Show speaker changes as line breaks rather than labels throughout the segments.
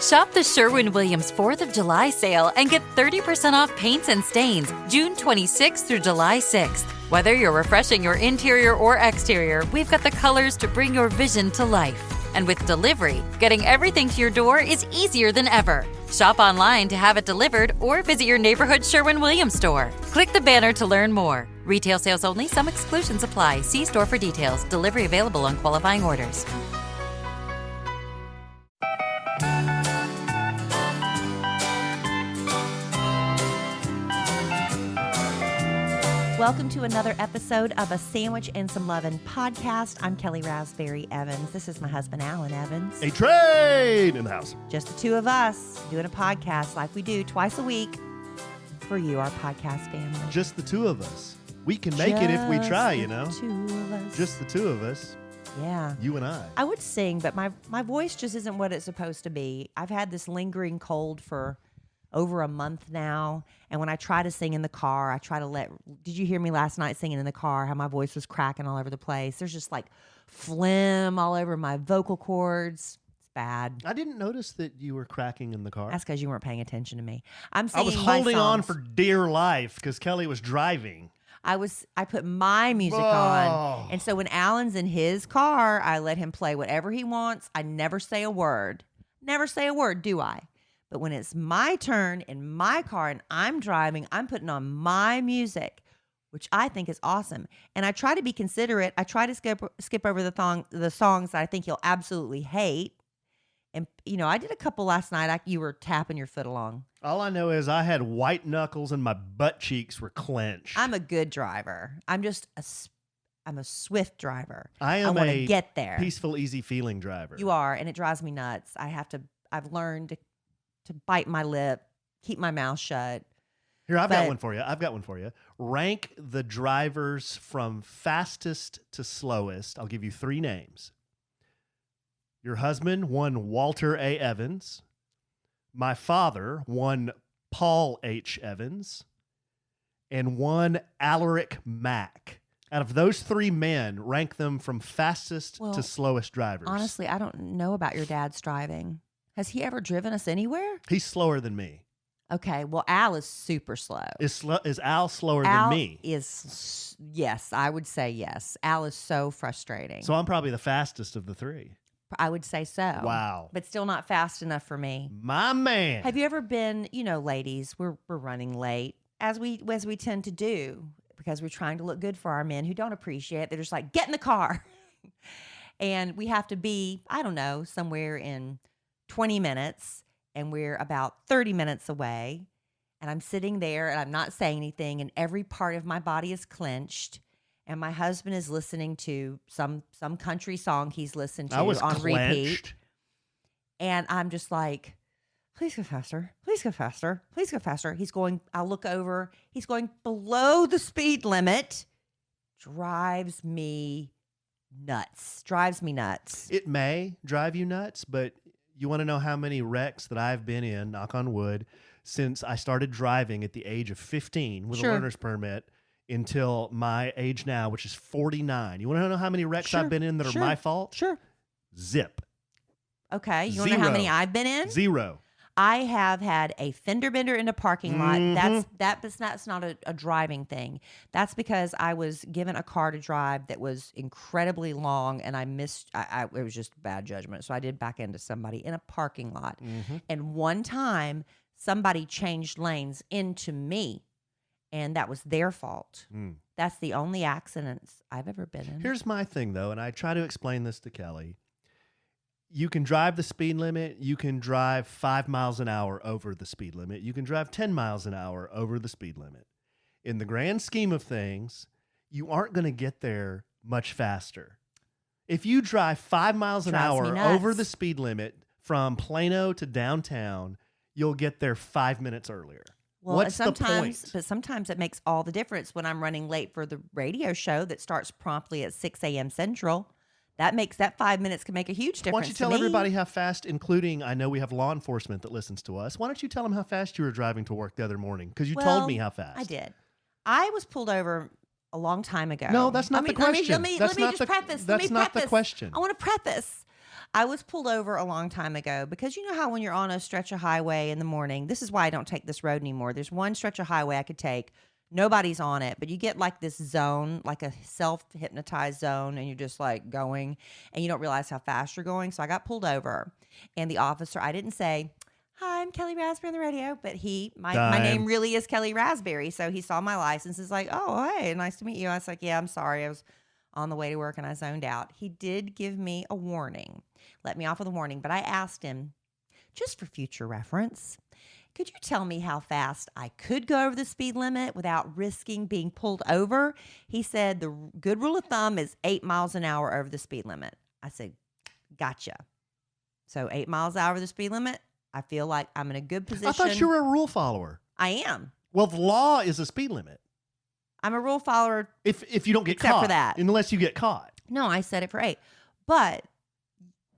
Shop the Sherwin-Williams 4th of July sale and get 30% off paints and stains June 26th through July 6th. Whether you're refreshing your interior or exterior, we've got the colors to bring your vision to life. And with delivery, getting everything to your door is easier than ever. Shop online to have it delivered or visit your neighborhood Sherwin-Williams store. Click the banner to learn more. Retail sales only. Some exclusions apply. See store for details. Delivery available on qualifying orders.
Welcome to another episode of A Sandwich and Some Lovin' podcast. I'm Kelly Raspberry Evans. This is my husband, Alan Evans.
A trade in the house.
Just the two of us doing a podcast like we do twice a week for you, our podcast family.
Just the two of us. We can make it if we try, you know.
Just the two of us.
Just the two of us.
Yeah.
You and I.
I would sing, but my voice just isn't what it's supposed to be. I've had this lingering cold for over a month now, and when I try to sing in the car, I try to did you hear me last night singing in the car, how my voice was cracking all over the place? There's just like phlegm all over my vocal cords. It's bad.
I didn't notice that you were cracking in the car.
That's because you weren't paying attention to me. I was
holding on for dear life because Kelly was driving.
I put my music on, and so when Alan's in his car, I let him play whatever he wants. I never say a word. Never say a word, do I? But when it's my turn in my car and I'm driving, I'm putting on my music, which I think is awesome. And I try to be considerate. I try to skip over the songs that I think you'll absolutely hate. And, you know, I did a couple last night. You were tapping your foot along.
All I know is I had white knuckles and my butt cheeks were clenched.
I'm a good driver. I'm a swift driver.
I
want to get there.
Peaceful, easy feeling driver.
You are, and it drives me nuts. I've learned to bite my lip, keep my mouth shut.
Here, I've got one for you. Rank the drivers from fastest to slowest. I'll give you 3 names. Your husband, one Walter A. Evans. My father, one Paul H. Evans. And one Alaric Mack. Out of those 3 men, rank them from fastest to slowest drivers.
Honestly, I don't know about your dad's driving. Has he ever driven us anywhere?
He's slower than me.
Okay, well, Al is super slow.
Is Al slower than me?
Yes, I would say yes. Al is so frustrating.
So I'm probably the fastest of the 3.
I would say so.
Wow.
But still not fast enough for me.
My man.
Have you ever been, ladies, we're running late, as we tend to do, because we're trying to look good for our men who don't appreciate it. They're just like, get in the car. And we have to be, I don't know, somewhere in 20 minutes, and we're about 30 minutes away, and I'm sitting there and I'm not saying anything, and every part of my body is clenched, and my husband is listening to some country song he's listened to on repeat, and I'm just like, please go faster, please go faster, please go faster. I'll look over, he's going below the speed limit. Drives me nuts.
It may drive you nuts, but you want to know how many wrecks that I've been in, knock on wood, since I started driving at the age of 15 with a learner's permit until my age now, which is 49. You want to know how many wrecks I've been in that are my fault?
Sure.
Zip.
Okay. You want to know how many I've been in?
0.
I have had a fender bender in a parking lot. That's not a driving thing. That's because I was given a car to drive that was incredibly long, and I missed. It was just bad judgment. So I did back into somebody in a parking lot. Mm-hmm. And one time, somebody changed lanes into me, and that was their fault. That's the only accidents I've ever been in.
Here's my thing, though, and I try to explain this to Kelly. You can drive the speed limit. You can drive 5 miles an hour over the speed limit. You can drive 10 miles an hour over the speed limit. In the grand scheme of things, you aren't going to get there much faster. If you drive 5 miles an hour over the speed limit from Plano to downtown, you'll get there 5 minutes earlier.
Well,
what's the point?
But sometimes it makes all the difference when I'm running late for the radio show that starts promptly at 6 a.m. Central. That 5 minutes can make a huge difference.
Why don't you tell everybody how fast, including, I know we have law enforcement that listens to us. Why don't you tell them how fast you were driving to work the other morning? Because you told me how fast.
I did. I was pulled over a long time ago.
No, that's not the question.
Let me just preface.
That's not the question.
I want to preface. I was pulled over a long time ago because you know how when you're on a stretch of highway in the morning, this is why I don't take this road anymore. There's one stretch of highway I could take. Nobody's on it, but you get like this zone, like a self-hypnotized zone, and you're just like going, and you don't realize how fast you're going. So I got pulled over, and the officer, I didn't say, "Hi, I'm Kelly Raspberry on the radio," but my name really is Kelly Raspberry. So he saw my license. He's like, "Oh, hey, nice to meet you." I was like, "Yeah, I'm sorry. I was on the way to work and I zoned out." He did give me a warning, let me off with a warning, but I asked him, just for future reference, could you tell me how fast I could go over the speed limit without risking being pulled over? He said the good rule of thumb is 8 miles an hour over the speed limit. I said, gotcha. So 8 miles an hour over the speed limit, I feel like I'm in a good position.
I thought you were a rule follower.
I am.
Well, the law is a speed limit.
I'm a rule follower.
If you don't get
except
caught.
for that.
Unless you get caught.
No, I set it for 8. But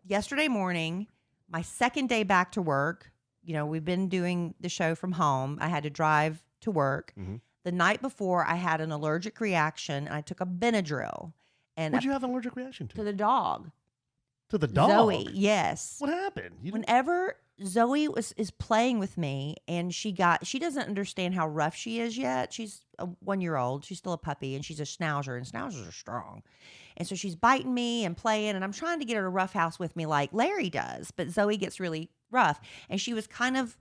yesterday morning, my second day back to work, you know, we've been doing the show from home. I had to drive to work.
Mm-hmm.
The night before, I had an allergic reaction, and I took a Benadryl. And
What'd you have an allergic reaction to?
To the dog.
To the dog?
Zoe, yes.
What happened?
Whenever Zoe is playing with me, and she doesn't understand how rough she is yet. She's a 1-year-old. She's still a puppy, and she's a schnauzer, and schnauzers are strong. And so she's biting me and playing, and I'm trying to get her to rough house with me like Larry does. But Zoe gets really rough, and she was kind of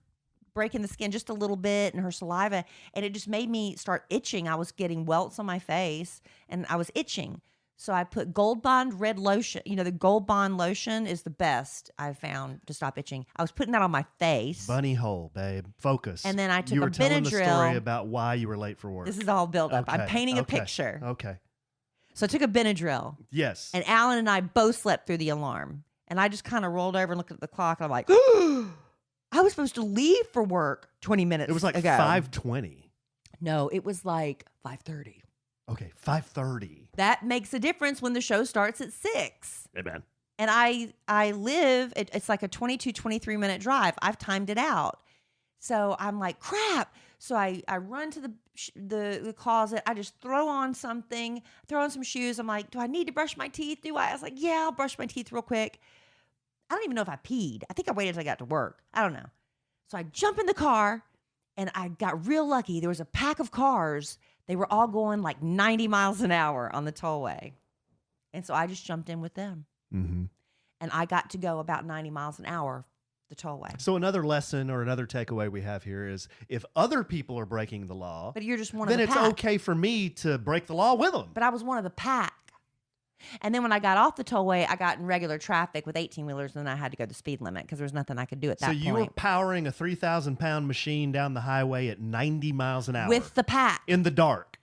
breaking the skin just a little bit, and her saliva, and it just made me start itching. I was getting welts on my face, and I was itching. So I put Gold Bond red lotion. You know, the Gold Bond lotion is the best I've found to stop itching. I was putting that on my face.
Bunny hole, babe. Focus.
And then I took
you
a
were telling the
Benadryl.
story about why you were late for work.
This is all built up. I'm painting a picture.
Okay.
So I took a Benadryl.
Yes.
And Alan and I both slept through the alarm. And I just kind of rolled over and looked at the clock. And I'm like, I was supposed to leave for work 20 minutes ago.
It was like 5:20.
No, it was like 5:30.
Okay, 5:30.
That makes a difference when the show starts at 6.
Amen.
And I live, it's like a 22, 23-minute drive. I've timed it out. So I'm like, crap. So I run to the closet. I just throw on something, throw on some shoes. I'm like, do I need to brush my teeth? I was like, yeah, I'll brush my teeth real quick. I don't even know if I peed. I think I waited until I got to work. I don't know. So I jump in the car, and I got real lucky. There was a pack of cars. They were all going like 90 miles an hour on the tollway. And so I just jumped in with them.
Mm-hmm.
And I got to go about 90 miles an hour the tollway.
So another lesson or another takeaway we have here is if other people are breaking the law,
but you're just one of
then
the
it's
pack.
okay for me to break the law with them.
But I was one of the pack. And then when I got off the tollway, I got in regular traffic with 18-wheelers, and then I had to go the speed limit because there was nothing I could do at that point.
So you were powering a 3,000-pound machine down the highway at 90 miles an hour.
With the pack.
In the dark.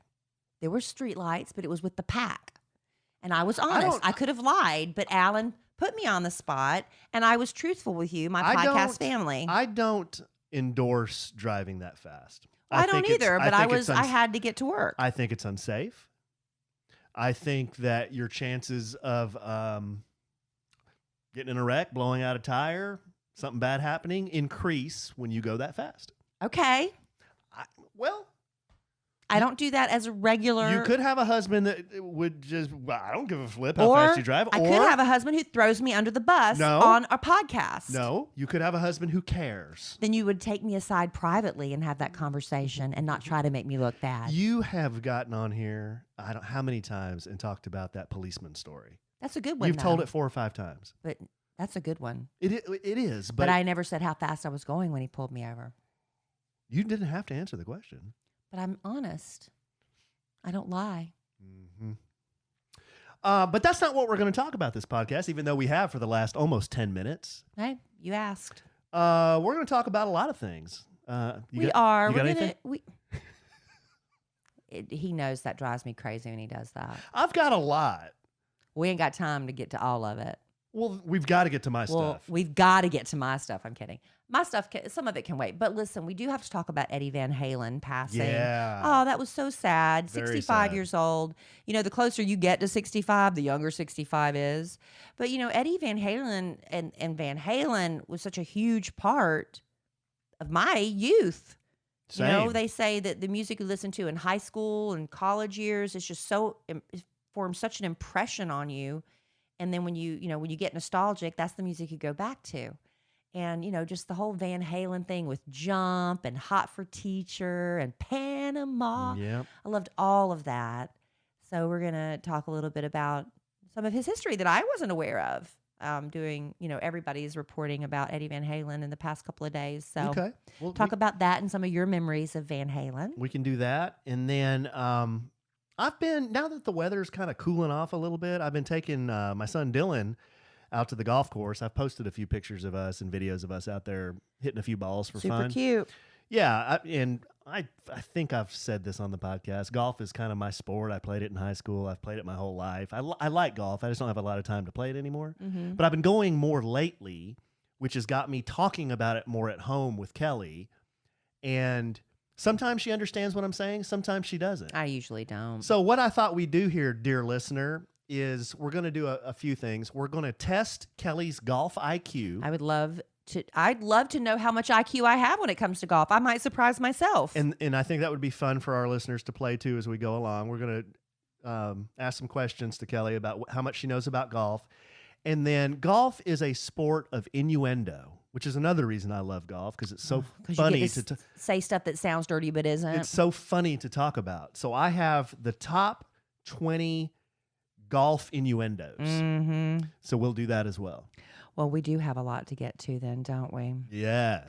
There were street lights, but it was with the pack. And I was honest. I could have lied, but Alan put me on the spot, and I was truthful with you, my podcast family.
I don't endorse driving that fast.
I don't either, but I had to get to work.
I think it's unsafe. I think that your chances of getting in a wreck, blowing out a tire, something bad happening, increase when you go that fast.
Okay. I don't do that as a regular.
You could have a husband that would just, I don't give a flip how fast you drive.
I could have a husband who throws me under the bus on a podcast.
No, you could have a husband who cares.
Then you would take me aside privately and have that conversation and not try to make me look bad.
You have gotten on here, I don't how many times, and talked about that policeman story.
That's a good one.
You've told it 4 or 5 times.
But that's a good one.
It is.
But I never said how fast I was going when he pulled me over.
You didn't have to answer the question.
But I'm honest. I don't lie.
Mm-hmm. But that's not what we're going to talk about this podcast, even though we have for the last almost 10 minutes.
Hey, you asked.
We're going to talk about a lot of things.
We are.
You got anything?
He knows that drives me crazy when he does that.
I've got a lot.
We ain't got time to get to all of it.
Well, we've got to get to my stuff.
We've got to get to my stuff. I'm kidding. My stuff, some of it can wait. But listen, we do have to talk about Eddie Van Halen passing.
Yeah.
Oh, that was so sad.
Very
65
sad.
years old. You know, the closer you get to 65, the younger 65 is. But, you know, Eddie Van Halen and Van Halen was such a huge part of my youth.
Same.
You know, they say that the music you listen to in high school and college years is just so, it forms such an impression on you. And then when you get nostalgic, that's the music you go back to. And, just the whole Van Halen thing with Jump and Hot for Teacher and Panama.
Yeah.
I loved all of that. So we're going to talk a little bit about some of his history that I wasn't aware of. Everybody's reporting about Eddie Van Halen in the past couple of days. So
Okay. Well,
talk about that and some of your memories of Van Halen.
We can do that. And then now that the weather's kind of cooling off a little bit, I've been taking my son Dylan out to the golf course. I've posted a few pictures of us and videos of us out there hitting a few balls for fun.
Super cute.
Yeah, I think I've said this on the podcast. Golf is kind of my sport. I played it in high school. I've played it my whole life. I like golf. I just don't have a lot of time to play it anymore.
Mm-hmm.
But I've been going more lately, which has got me talking about it more at home with Kelly. And sometimes she understands what I'm saying. Sometimes she doesn't.
I usually don't.
So what I thought we'd do here, dear listener, is we're going to do a few things. We're going to test Kelly's golf IQ.
I'd love to know how much IQ I have when it comes to golf. I might surprise myself.
And I think that would be fun for our listeners to play too as we go along. We're going to ask some questions to Kelly about how much she knows about golf. And then golf is a sport of innuendo, which is another reason I love golf, because it's so funny
you get to say stuff that sounds dirty but isn't.
It's so funny to talk about. So I have the top 20 golf innuendos.
Mm-hmm.
So we'll do that as well.
Well, we do have a lot to get to then, don't we?
Yeah.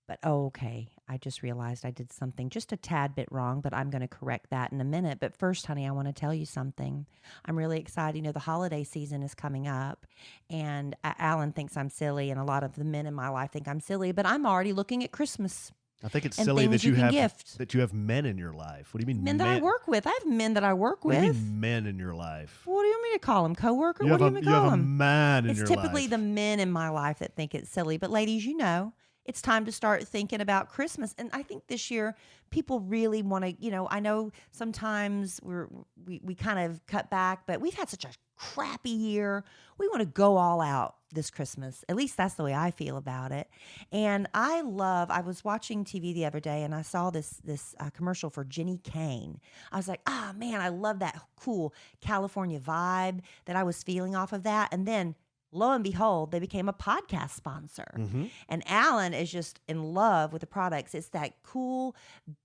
But okay, I just realized I did something just a tad bit wrong, but I'm going to correct that in a minute. But first, honey, I want to tell you something. I'm really excited. The holiday season is coming up, and Alan thinks I'm silly, and a lot of the men in my life think I'm silly, but I'm already looking at Christmas.
I think it's
and
silly that you have
gift.
that you have men in your life. What do you mean
Men that I work with. I have men that I work
What
with.
do you mean men in your life?
What do you want me to call them? Coworker?
You
What do you
have
want
a,
me to
you
call
have a
them?
man in
It's
your
typically
life.
the men in my life that think it's silly. But ladies, it's time to start thinking about Christmas. And I think this year people really want to, I know sometimes we kind of cut back, but we've had such a crappy year. We want to go all out this Christmas. At least that's the way I feel about it. And I was watching TV the other day and I saw this commercial for Jenny Kane. I was like, man, I love that cool California vibe that I was feeling off of that. And then lo and behold, they became a podcast sponsor.
Mm-hmm.
And Alan is just in love with the products. It's that cool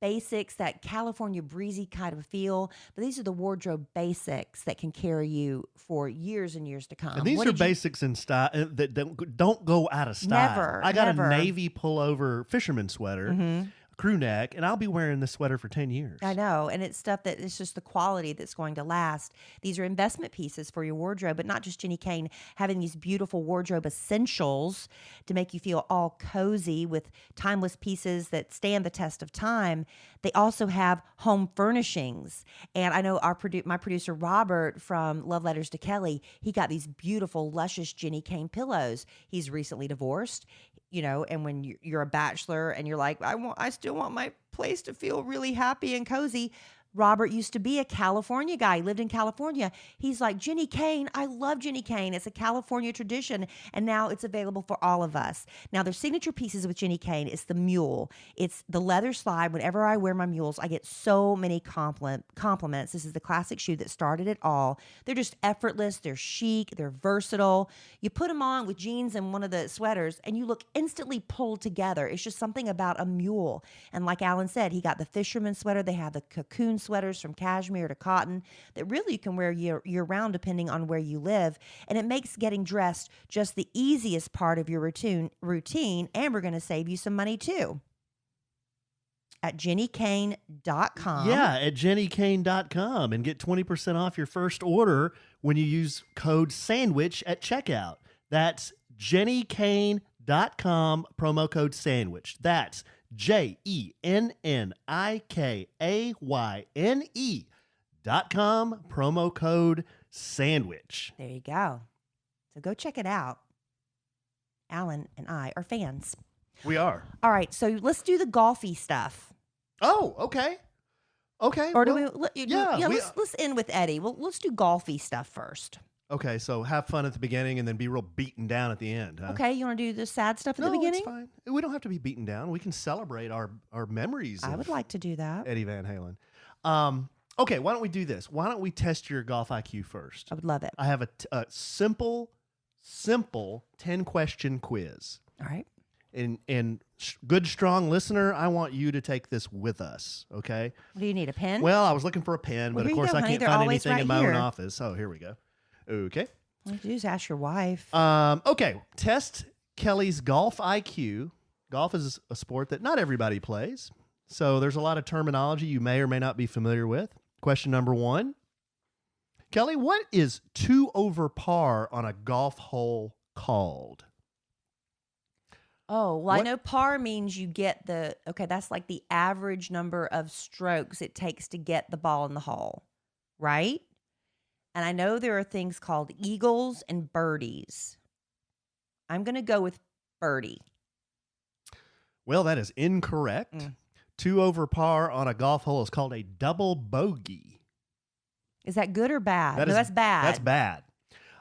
basics, that California breezy kind of feel. But these are the wardrobe basics that can carry you for years and years to come.
And these are basics in style that don't go out of style.
Never.
I got
never.
a navy pullover fisherman sweater.
Mm-hmm.
Crew neck, and I'll be wearing this sweater for 10 years.
I know, and it's stuff that it's just the quality that's going to last. These are investment pieces for your wardrobe, but not just Jenny Kane having these beautiful wardrobe essentials to make you feel all cozy with timeless pieces that stand the test of time. They also have home furnishings, and I know my producer Robert from Love Letters to Kelly, he got these beautiful, luscious Jenny Kane pillows. He's recently divorced. And when you're a bachelor and you're like, I still want my place to feel really happy and cozy. Robert used to be a California guy. He lived in California. He's like, Jenny Kane, I love Jenny Kane. It's a California tradition, and now it's available for all of us. Now, their signature pieces with Jenny Kane is the mule. It's the leather slide. Whenever I wear my mules, I get so many compliments. This is the classic shoe that started it all. They're just effortless. They're chic. They're versatile. You put them on with jeans and one of the sweaters, and you look instantly pulled together. It's just something about a mule. And like Alan said, he got the fisherman sweater. They have the cocoon sweaters from cashmere to cotton that really you can wear year round depending on where you live. And it makes getting dressed just the easiest part of your routine, and we're going to save you some money too. At jennykane.com.
Yeah, at jennykane.com, and get 20% off your first order when you use code SANDWICH at checkout. That's jennykane.com, promo code SANDWICH. That's JENNIKAYNE.com, promo code SANDWICH.
There you go. So go check it out. Alan and I are fans.
We are.
All right, so let's do the golfy stuff.
Oh, okay. Okay.
Or
well,
let's end with Eddie. Well, let's do golfy stuff first.
Okay, so have fun at the beginning and then be real beaten down at the end, huh?
Okay, you want to do the sad stuff at the
No,
beginning?
it's fine. We don't have to be beaten down. We can celebrate our memories.
I would like to do that.
Eddie Van Halen. Okay, why don't we do this? Why don't we test your golf IQ first?
I would love it.
I have a simple 10-question quiz.
All right.
And good, strong listener, I want you to take this with us, okay?
What do you need, a pen?
Well, I was looking for a pen,
Well,
but of
here you
course
go,
I
honey.
can't
They're
find
always
anything
right
in my
here.
own office. Oh, here we go. Okay.
All you do is ask your wife.
Okay, test Kelly's golf IQ. Golf is a sport that not everybody plays, so there's a lot of terminology you may or may not be familiar with. Question number 1. Kelly, what is 2 over par on a golf hole called?
Oh, well, I
What-
know par means you get that's like the average number of strokes it takes to get the ball in the hole, right? And I know there are things called eagles and birdies. I'm going to go with birdie.
Well, that is incorrect. 2 over par on a golf hole is called a double bogey.
Is that good or bad?
That
No,
is-
that's bad.
That's bad.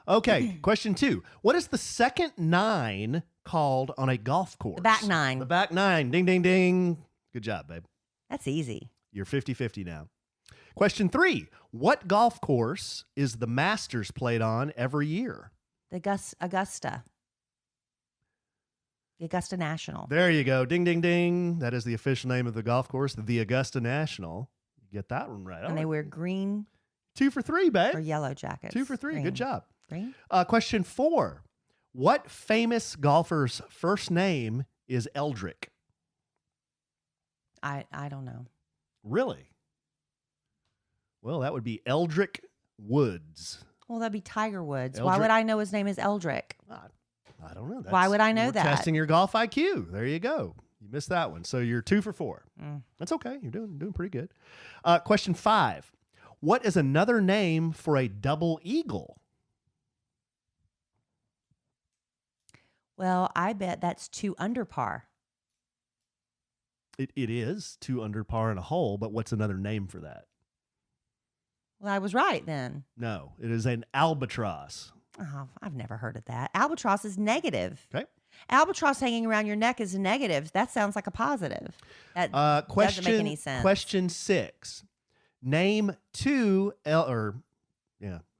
Okay, question 2. What is the second 9 called on a golf course?
The back 9.
The back 9. Ding, ding, ding. Good job, babe.
That's easy.
You're 50-50 now. Question 3. What golf course is the Masters played on every year?
The Augusta. The Augusta National.
There you go. Ding, ding, ding. That is the official name of the golf course, the Augusta National. You get that one right.
And they wear green
2 for 3, babe.
or yellow jackets.
2 for 3.
Green.
Good job.
Green?
Question 4. What famous golfer's first name is Eldrick?
I don't know.
Really? Well, that would be Eldrick Woods.
Well, that'd be Tiger Woods. Why
Eldrick-
would I know his name is Eldrick?
I don't know.
Why would I know
we're
that?
Testing your golf IQ. There you go. You missed that one. So you're 2 for 4.
Mm.
That's okay. You're doing pretty good. Question 5. What is another name for a double eagle?
Well, I bet that's 2 under par.
It is 2 under par in a hole, but what's another name for that?
Well, I was right then.
No, it is an albatross.
Oh, I've never heard of that. Albatross is negative.
Okay.
Albatross hanging around your neck is a negative. That sounds like a positive. That
Question,
doesn't make any sense.
Question 6. Name 2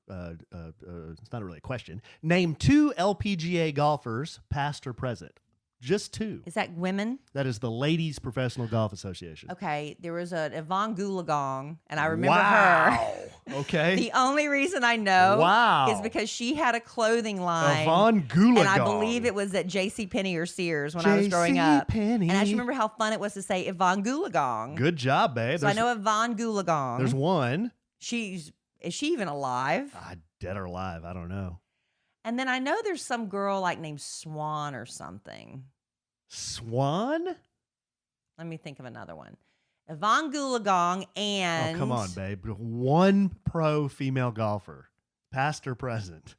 it's not really a question. Name 2 LPGA golfers, past or present. Just 2.
Is that women?
That is the Ladies Professional Golf Association.
Okay, there was a Yvonne Goolagong, and I remember
Wow.
her.
Okay.
The only reason I know
Wow.
is because she had a clothing line.
Yvonne Goolagong.
And I believe it was at JCPenney or Sears when I was growing up.
JCPenney.
And I just remember how fun it was to say Yvonne Goolagong.
Good job, babe.
So I know Yvonne Goolagong.
There's one.
Is she even alive?
Dead or alive, I don't know.
And then I know there's some girl like named Swan or something.
Swan?
Let me think of another one. Yvonne Goolagong and...
Oh, come on, babe. One pro female golfer, past or present.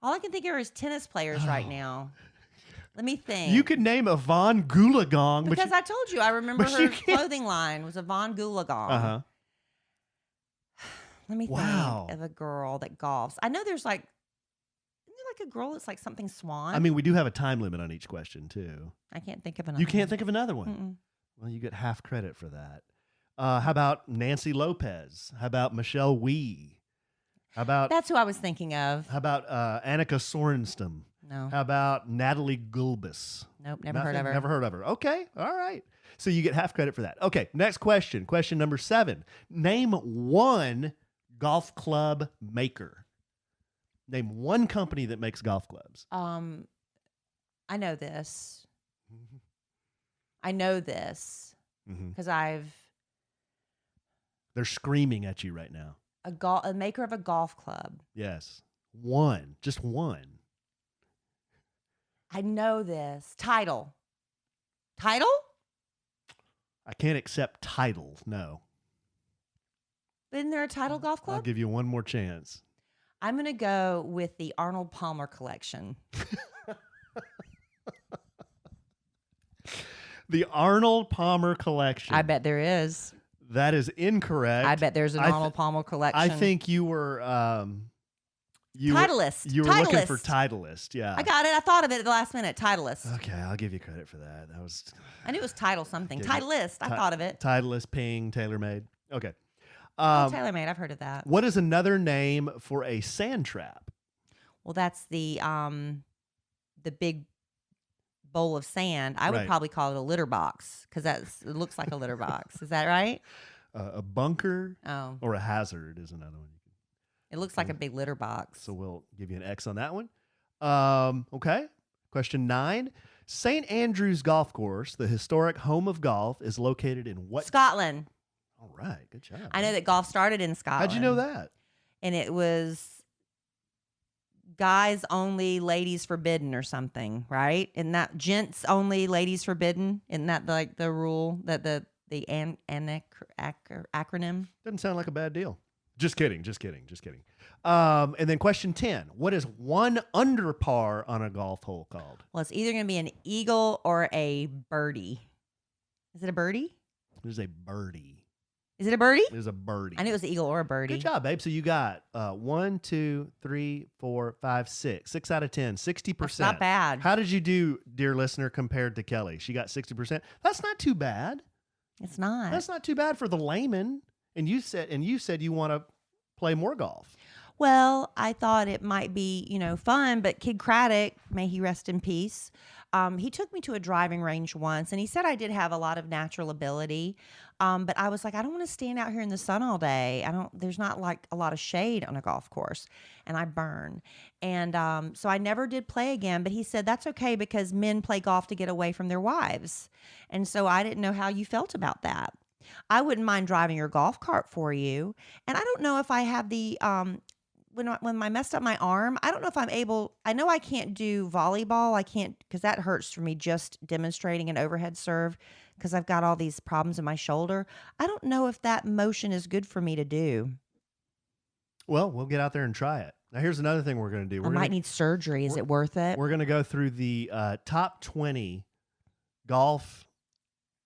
All I can think of is tennis players right now. Let me think.
You could name Yvonne Goolagong.
Because I told you, I remember
but you
her
can't-
clothing line was Yvonne Goolagong.
Uh-huh.
Let me
Wow.
think of a girl that golfs. I know there's like, isn't there like a girl that's like something Swan?
I mean, we do have a time limit on each question, too.
I can't think of another
You can't
one.
think of another one.
Mm-mm.
Well, you get half credit for that. How about Nancy Lopez? How about Michelle Wee? How about
That's who I was thinking of.
Annika Sorenstam?
No.
How about Natalie Gulbis?
Nope, never heard of her.
Never heard of her. Okay, all right. So you get half credit for that. Okay, next question. Question number 7. Name one golf club maker. Name one company that makes golf clubs.
I know this. I know this because
They're screaming at you right now.
a maker of a golf club.
Yes. One. Just one.
I know this. Title. Title?
I can't accept titles. No.
Isn't there a Title Golf
I'll
Club?
give you one more chance.
I'm going to go with the Arnold Palmer collection.
The Arnold Palmer collection.
I bet there is.
That is incorrect.
I bet there's an
I th-
Arnold Palmer collection.
I think you were
Titleist.
You were looking for
Titleist.
Titleist, yeah.
I got it. I thought of it at the last minute. Titleist.
Okay, I'll give you credit for that. That was
I knew it was title something.
Okay.
Titleist. I thought of it.
Titleist, Ping, TaylorMade. Okay.
TaylorMade, I've heard of that.
What is another name for a sand trap?
Well, that's the big bowl of sand. I would
Right.
probably call it a litter box because it looks like a litter box. Is that right?
A bunker
Oh,
or a hazard is another one.
it looks like a big litter box.
So we'll give you an X on that one. Okay. Question 9. St. Andrews Golf Course, the historic home of golf, is located in what?
Scotland.
All right. Good job.
I know that golf started in Scotland.
How'd you know that?
And it was guys only, ladies forbidden or something, right? Isn't that gents only, ladies forbidden? Isn't that like the rule that the acronym?
Doesn't sound like a bad deal. Just kidding. And then question 10. What is one under par on a golf hole called?
Well, it's either going to be an eagle or a birdie. Is it a birdie?
It is a birdie.
Is it a birdie?
It is a birdie.
I knew it was an eagle or a birdie.
Good job, babe. So you got 1, 2, 3, 4, 5, 6. 6 out of 10. 60%.
That's not bad.
How did you do, dear listener, compared to Kelly? She got 60%. That's not too bad.
It's not.
That's not too bad for the layman. And you said you want to play more golf.
Well, I thought it might be, fun, but Kid Craddock, may he rest in peace, he took me to a driving range once, and he said I did have a lot of natural ability, but I was like, I don't want to stand out here in the sun all day. There's not like a lot of shade on a golf course, and I burn. And so I never did play again, but he said that's okay because men play golf to get away from their wives. And so I didn't know how you felt about that. I wouldn't mind driving your golf cart for you. And I don't know if I have the when I messed up my arm, I don't know if I'm able. I know I can't do volleyball. I can't because that hurts for me just demonstrating an overhead serve because I've got all these problems in my shoulder. I don't know if that motion is good for me to do.
Well, we'll get out there and try it. Now, here's another thing we're going to do.
I might need surgery. Is it worth it?
We're going to go through the top 20 golf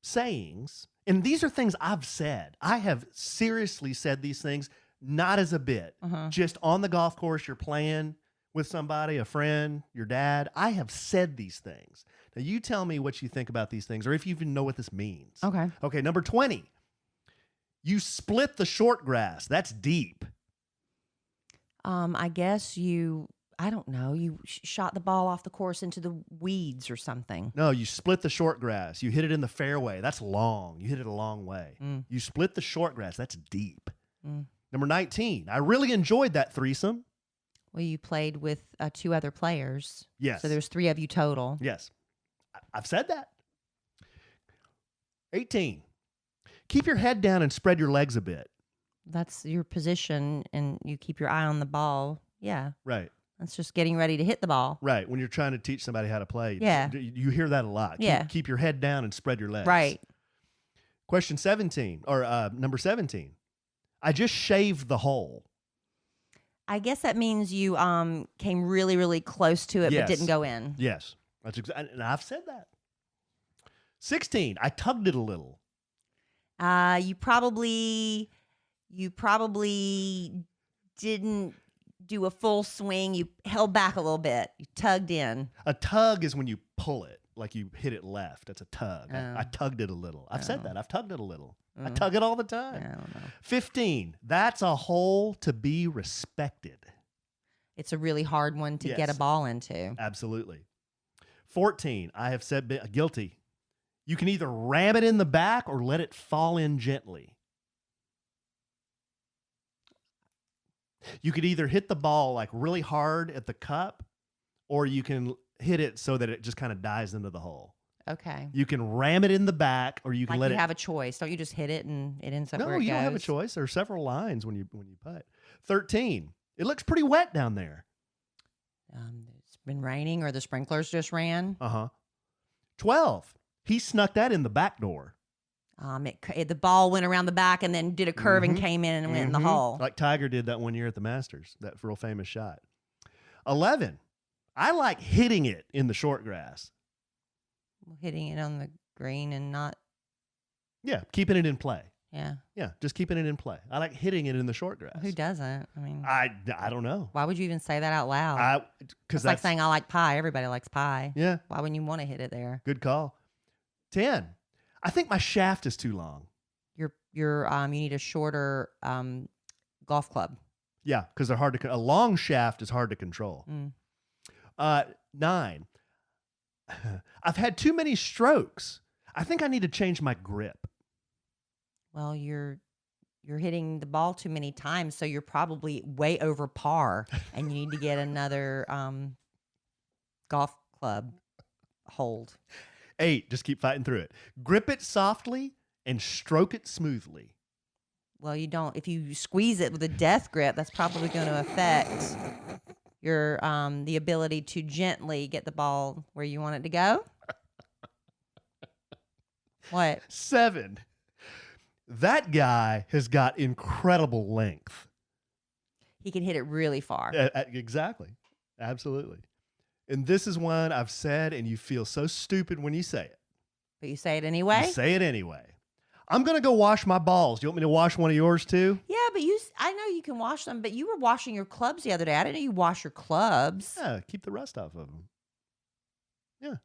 sayings. And these are things I've said. I have seriously said these things, not as a bit. Just on the golf course, you're playing with somebody, a friend, your dad. I have said these things. Now, you tell me what you think about these things or if you even know what this means.
Okay.
Okay, number 20. You split the short grass. That's deep.
I guess I don't know, you shot the ball off the course into the weeds or something.
No, you split the short grass. You hit it in the fairway. That's long. You hit it a long way. You split the short grass. That's deep. Number 19. I really enjoyed that threesome.
Well, you played with 2 other players.
Yes.
So there's 3 of you total.
Yes. I've said that. 18. Keep your head down and spread your legs a bit.
That's your position, and you keep your eye on the ball. Yeah.
Right.
That's just getting ready to hit the ball.
Right. When you're trying to teach somebody how to play.
Yeah.
You hear that a lot.
Yeah.
Keep your head down and spread your legs.
Right.
Question 17, or number 17. I just shaved the hole.
I guess that means you came really, really close to it,
Yes.
but didn't go in.
Yes. That's and I've said that. 16. I tugged it a little.
You probably didn't do a full swing. You held back a little bit. You tugged in.
A tug is when you pull it, like you hit it left. That's a tug.
Oh.
I tugged it a little. I've said
Oh.
that. I've tugged it a little. I
Oh.
tug it all the time.
I don't know.
15. That's a hole to be respected.
It's a really hard one to get a
Yes.
ball into.
Absolutely. 14. I have said guilty. You can either ram it in the back or let it fall in gently. You could either hit the ball like really hard at the cup, or you can hit it so that it just kind of dives into the hole.
Okay.
You can ram it in the back, or you can
Like
let
you
it.
have a choice. Don't you just hit it and it ends up
No,
where it
you don't have a
goes?
choice. There are several lines when you putt. 13. It looks pretty wet down there.
It's been raining or the sprinklers just ran.
12. He snuck that in the back door.
The ball went around the back and then did a curve and came in and went in the hole.
Like Tiger did that one year at the Masters, that real famous shot. 11. I like hitting it in the short grass.
Hitting it on the green and not.
Yeah, keeping it in play.
Yeah.
Yeah, just keeping it in play. I like hitting it in the short grass.
Who doesn't? I mean,
I don't know.
why would you even say that out loud?
Because
It's like saying I like pie. Everybody likes pie.
Yeah,
Why wouldn't you want to hit it there?
good call. 10. I think my shaft is too long.
You need a shorter golf club.
Yeah, because they're hard to. A long shaft is hard to control. 9. I've had too many strokes. I think I need to change my grip.
Well, you're hitting the ball too many times, so you're probably way over par, and you need to get another golf club hold.
8. Just keep fighting through it. Grip it softly and stroke it smoothly.
Well, you don't. If you squeeze it with a death grip, that's probably going to affect your the ability to gently get the ball where you want it to go. What?
7. That guy has got incredible length.
He can hit it really far.
Exactly. Absolutely. And this is one I've said, and you feel so stupid when you say it.
But you say it anyway?
You say it anyway. I'm going to go wash my balls. You want me to wash one of yours too?
Yeah, but I know you can wash them, but you were washing your clubs the other day. I didn't know you wash your clubs.
Yeah, keep the rust off of them. Yeah.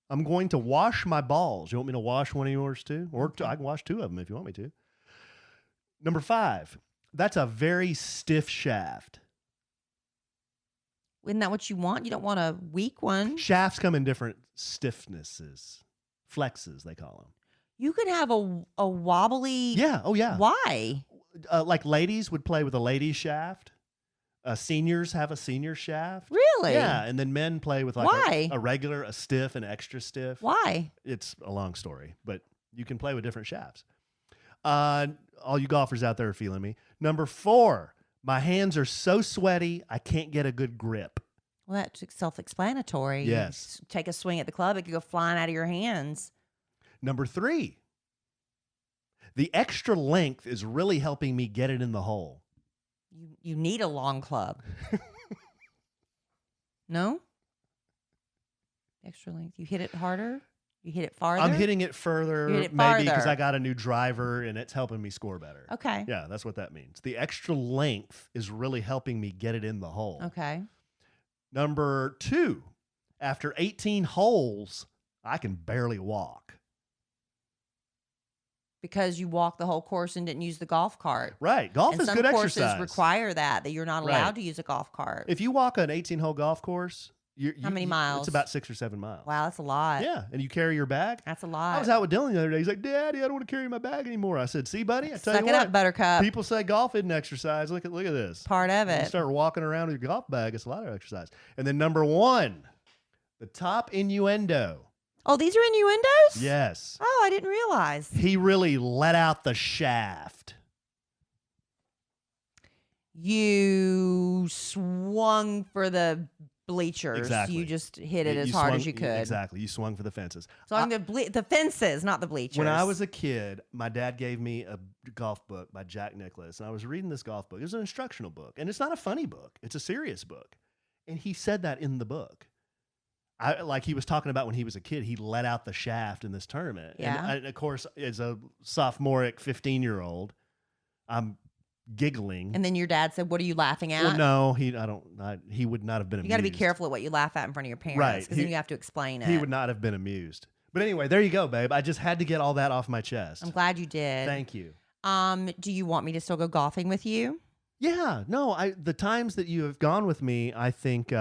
I'm going to wash my balls. You want me to wash one of yours too? Or I can wash 2 of them if you want me to. Number 5. That's a very stiff shaft.
Isn't that what you want? You don't want a weak one.
Shafts come in different stiffnesses. Flexes, they call them.
You can have a wobbly...
Yeah. Oh, yeah.
Why?
Like ladies would play with a ladies shaft. Seniors have a senior shaft.
Really?
Yeah. And then men play with like
Why?
a regular, a stiff, and extra stiff.
Why?
It's a long story, but you can play with different shafts. All you golfers out there are feeling me. Number 4, my hands are so sweaty, I can't get a good grip.
Well, that's self-explanatory.
Yes.
You take a swing at the club, it could go flying out of your hands.
Number 3, the extra length is really helping me get it in the hole.
You need a long club. No? Extra length. You hit it harder? You hit it farther?
I'm hitting it further,
You hit it
maybe because
farther.
I got a new driver and it's helping me score better.
Okay.
Yeah, that's what that means. The extra length is really helping me get it in the hole.
Okay.
Number 2, after 18 holes, I can barely walk.
Because you walked the whole course and didn't use the golf cart.
Right. Golf
And
is
some
good
courses
exercise.
require that you're not allowed to use a golf cart.
If you walk an 18-hole golf course,
How many miles?
It's about 6 or 7 miles.
Wow, that's a lot.
Yeah, and you carry your bag.
That's a lot.
I was out with Dylan the other day. He's like, "Daddy, I don't want to carry my bag anymore." I said, "See, buddy, I tell
Suck
you
it
what,
up, Buttercup.
people say golf isn't exercise. Look at this.
Part of
When you
it.
start walking around with your golf bag, it's a lot of exercise." And then number 1, the top innuendo.
Oh, these are innuendos?
Yes.
Oh, I didn't realize.
He really let out the shaft.
You swung for the bleachers.
Exactly.
You just hit it as
You
hard
swung-
as you could.
Exactly. You swung for the fences.
Swung the fences, not the bleachers.
When I was a kid, my dad gave me a golf book by Jack Nicklaus, and I was reading this golf book. It was an instructional book, and it's not a funny book. It's a serious book. And he said that in the book. Like he was talking about when he was a kid, he let out the shaft in this tournament.
Yeah.
And of course, as a sophomoric 15-year-old, I'm giggling.
And then your dad said, "What are you laughing at?"
Well, no, he would not have been amused.
You got to be careful at what you laugh at in front of your parents,
Right.
because then you have to explain it.
He would not have been amused. But anyway, there you go, babe. I just had to get all that off my chest.
I'm glad you did.
Thank you.
Do you want me to still go golfing with you?
Yeah, no, the times that you have gone with me, I think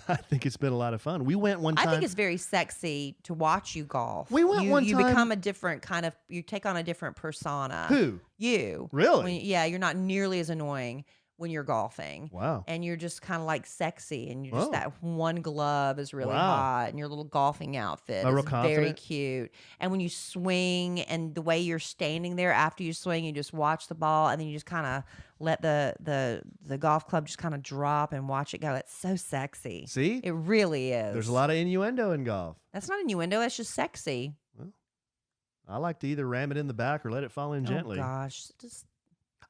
I think it's been a lot of fun. We went one time.
I think it's very sexy to watch you golf.
We went one
You
time-
become a different kind of, you take on a different persona.
Who?
You.
Really?
Yeah, you're not nearly as annoying when you're golfing.
Wow.
And you're just kind of like sexy, and you're just
Oh.
that one glove is really
Wow.
hot, and your little golfing outfit
Am I real
is very
confident?
cute. And when you swing, and the way you're standing there after you swing, you just watch the ball, and then you just kind of let the golf club just kind of drop and watch it go. It's so sexy.
See?
It really is.
There's a lot of innuendo in golf.
That's not innuendo. That's just sexy.
I like to either ram it in the back or let it fall in gently.
Oh gosh, just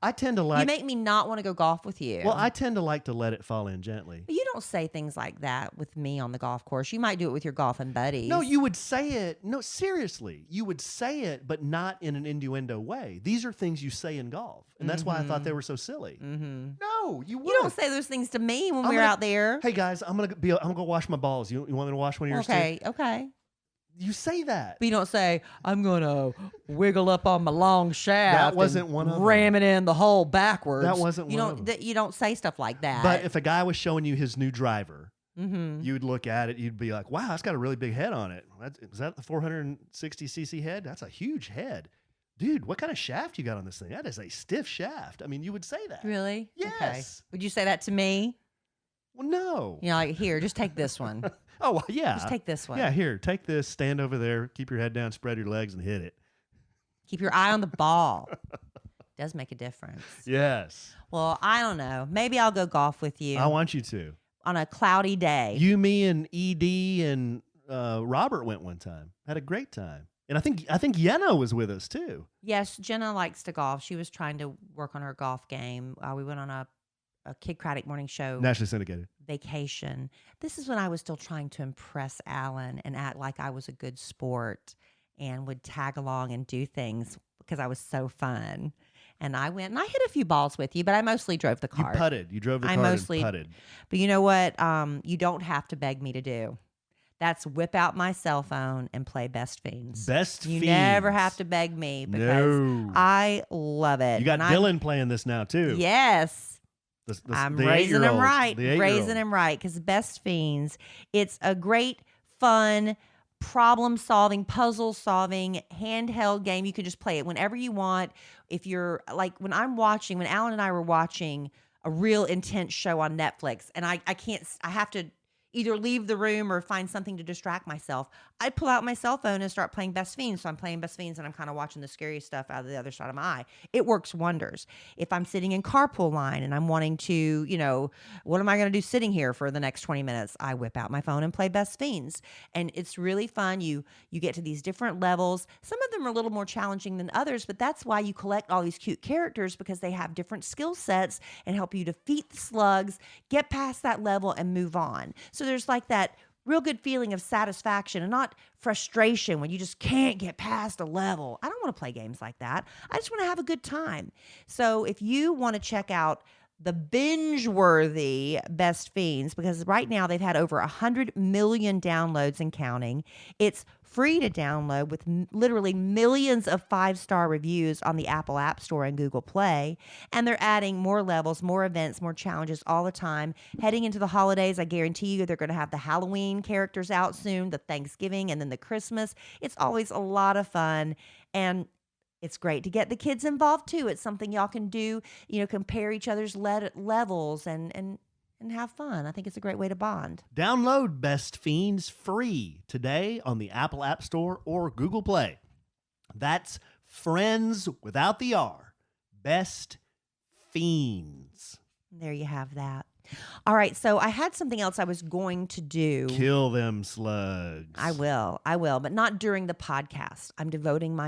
I tend to
you
like.
make me not want to go golf with you.
Well, I tend to like to let it fall in gently.
But you don't say things like that with me on the golf course. You might do it with your golfing buddies.
No, you would say it. No, seriously, you would say it, but not in an innuendo way. These are things you say in golf, and that's why I thought they were so silly.
Mm-hmm.
No, you would.
You don't say those things to me when
I'm
we're
gonna-
out there.
Hey guys, I'm gonna go wash my balls. You want me to wash one of yours
Okay,
too?
okay.
You say that.
But you don't say, I'm going to wiggle up on my long shaft.
That wasn't
and
one of them.
ram it in the hole backwards.
That wasn't one of them.
You don't say stuff like that.
But if a guy was showing you his new driver,
mm-hmm.
you'd look at it, you'd be like, wow, that's got a really big head on it. Is that the 460cc head? That's a huge head. Dude, what kind of shaft you got on this thing? That is a stiff shaft. I mean, you would say that.
Really?
Yes.
Okay. Would you say that to me?
Well, no.
You know, like, here, just take this one.
Oh, well, yeah.
Just take this one.
Yeah, here, take this, stand over there, keep your head down, spread your legs, and hit it.
Keep your eye on the ball. Does make a difference.
Yes.
Well, I don't know. Maybe I'll go golf with you.
I want you to.
On a cloudy day.
You, me, and ED and Robert went one time. Had a great time. And I think Yenna was with us, too.
Yes, Jenna likes to golf. She was trying to work on her golf game. We went on a Kid Craddock morning show.
Nationally syndicated.
Vacation. This is when I was still trying to impress Alan and act like I was a good sport and would tag along and do things because I was so fun. And I went and I hit a few balls with you, but I mostly drove the cart.
You putted. You drove the cart and putted.
But you know what? You don't have to beg me to do. That's whip out my cell phone and play Best Fiends.
You
never have to beg me because I love it.
You got Dylan playing this now, too.
Yes. I'm raising him right.
Raising
him right because Best Fiends, it's a great, fun, problem-solving, puzzle-solving, handheld game. You can just play it whenever you want. If you're like when Alan and I were watching a real intense show on Netflix, and I have to either leave the room or find something to distract myself, I pull out my cell phone and start playing Best Fiends. So I'm playing Best Fiends and I'm kind of watching the scary stuff out of the other side of my eye. It works wonders. If I'm sitting in carpool line and I'm wanting to, what am I going to do sitting here for the next 20 minutes? I whip out my phone and play Best Fiends. And it's really fun. You get to these different levels. Some of them are a little more challenging than others, but that's why you collect all these cute characters because they have different skill sets and help you defeat the slugs, get past that level and move on. So there's like that real good feeling of satisfaction and not frustration when you just can't get past a level. I don't want to play games like that. I just want to have a good time. So if you want to check out the binge-worthy Best Fiends, because right now they've had over 100 million downloads and counting. It's free to download with literally millions of 5-star reviews on the Apple App Store and Google Play. And they're adding more levels, more events, more challenges all the time. Heading into the holidays, I guarantee you they're going to have the Halloween characters out soon, the Thanksgiving, and then the Christmas. It's always a lot of fun. And it's great to get the kids involved too. It's something y'all can do, compare each other's levels and have fun. I think it's a great way to bond.
Download Best Fiends free today on the Apple App Store or Google Play. That's Friends without the R. Best Fiends.
There you have that. All right, so I had something else I was going to do.
Kill them slugs.
I will, but not during the podcast. I'm devoting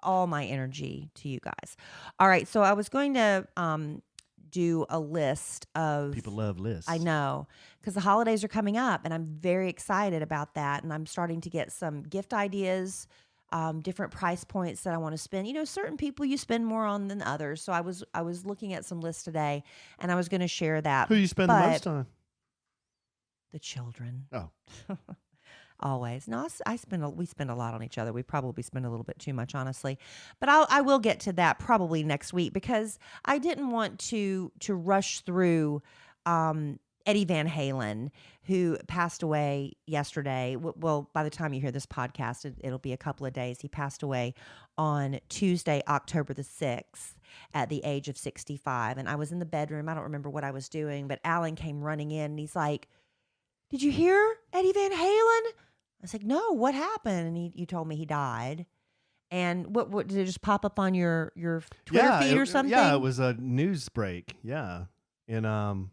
all my energy to you guys. All right, so I was going to do a list of...
People love lists.
I know, because the holidays are coming up, and I'm very excited about that, and I'm starting to get some gift ideas, different price points that I want to spend. Certain people you spend more on than others, so I was looking at some lists today, and I was going to share that.
Who you spend the most on?
The children.
Oh.
Always. No, we spend a lot on each other. We probably spend a little bit too much, honestly. But I will get to that probably next week because I didn't want to rush through Eddie Van Halen, who passed away yesterday. Well, by the time you hear this podcast, it'll be a couple of days. He passed away on Tuesday, October the 6th at the age of 65. And I was in the bedroom. I don't remember what I was doing, but Alan came running in and he's like, "Did you hear Eddie Van Halen?" I was like, "No, what happened?" And you told me he died. And what did it just pop up on your Twitter feed or something?
Yeah, it was a news break. Yeah. And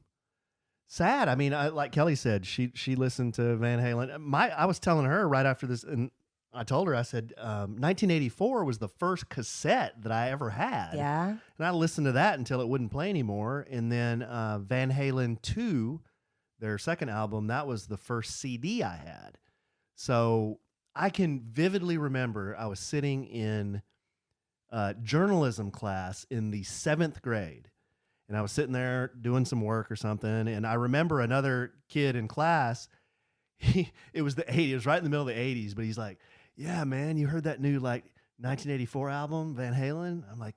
sad. I mean, like Kelly said, she listened to Van Halen. I was telling her right after this, and I told her, I said, 1984 was the first cassette that I ever had.
Yeah.
And I listened to that until it wouldn't play anymore. And then Van Halen 2, their second album, that was the first CD I had. So I can vividly remember I was sitting in journalism class in the 7th grade. And I was sitting there doing some work or something. And I remember another kid in class, it was the 80s. It was right in the middle of the 80s, but he's like, yeah, man, you heard that new like 1984 album, Van Halen? I'm like,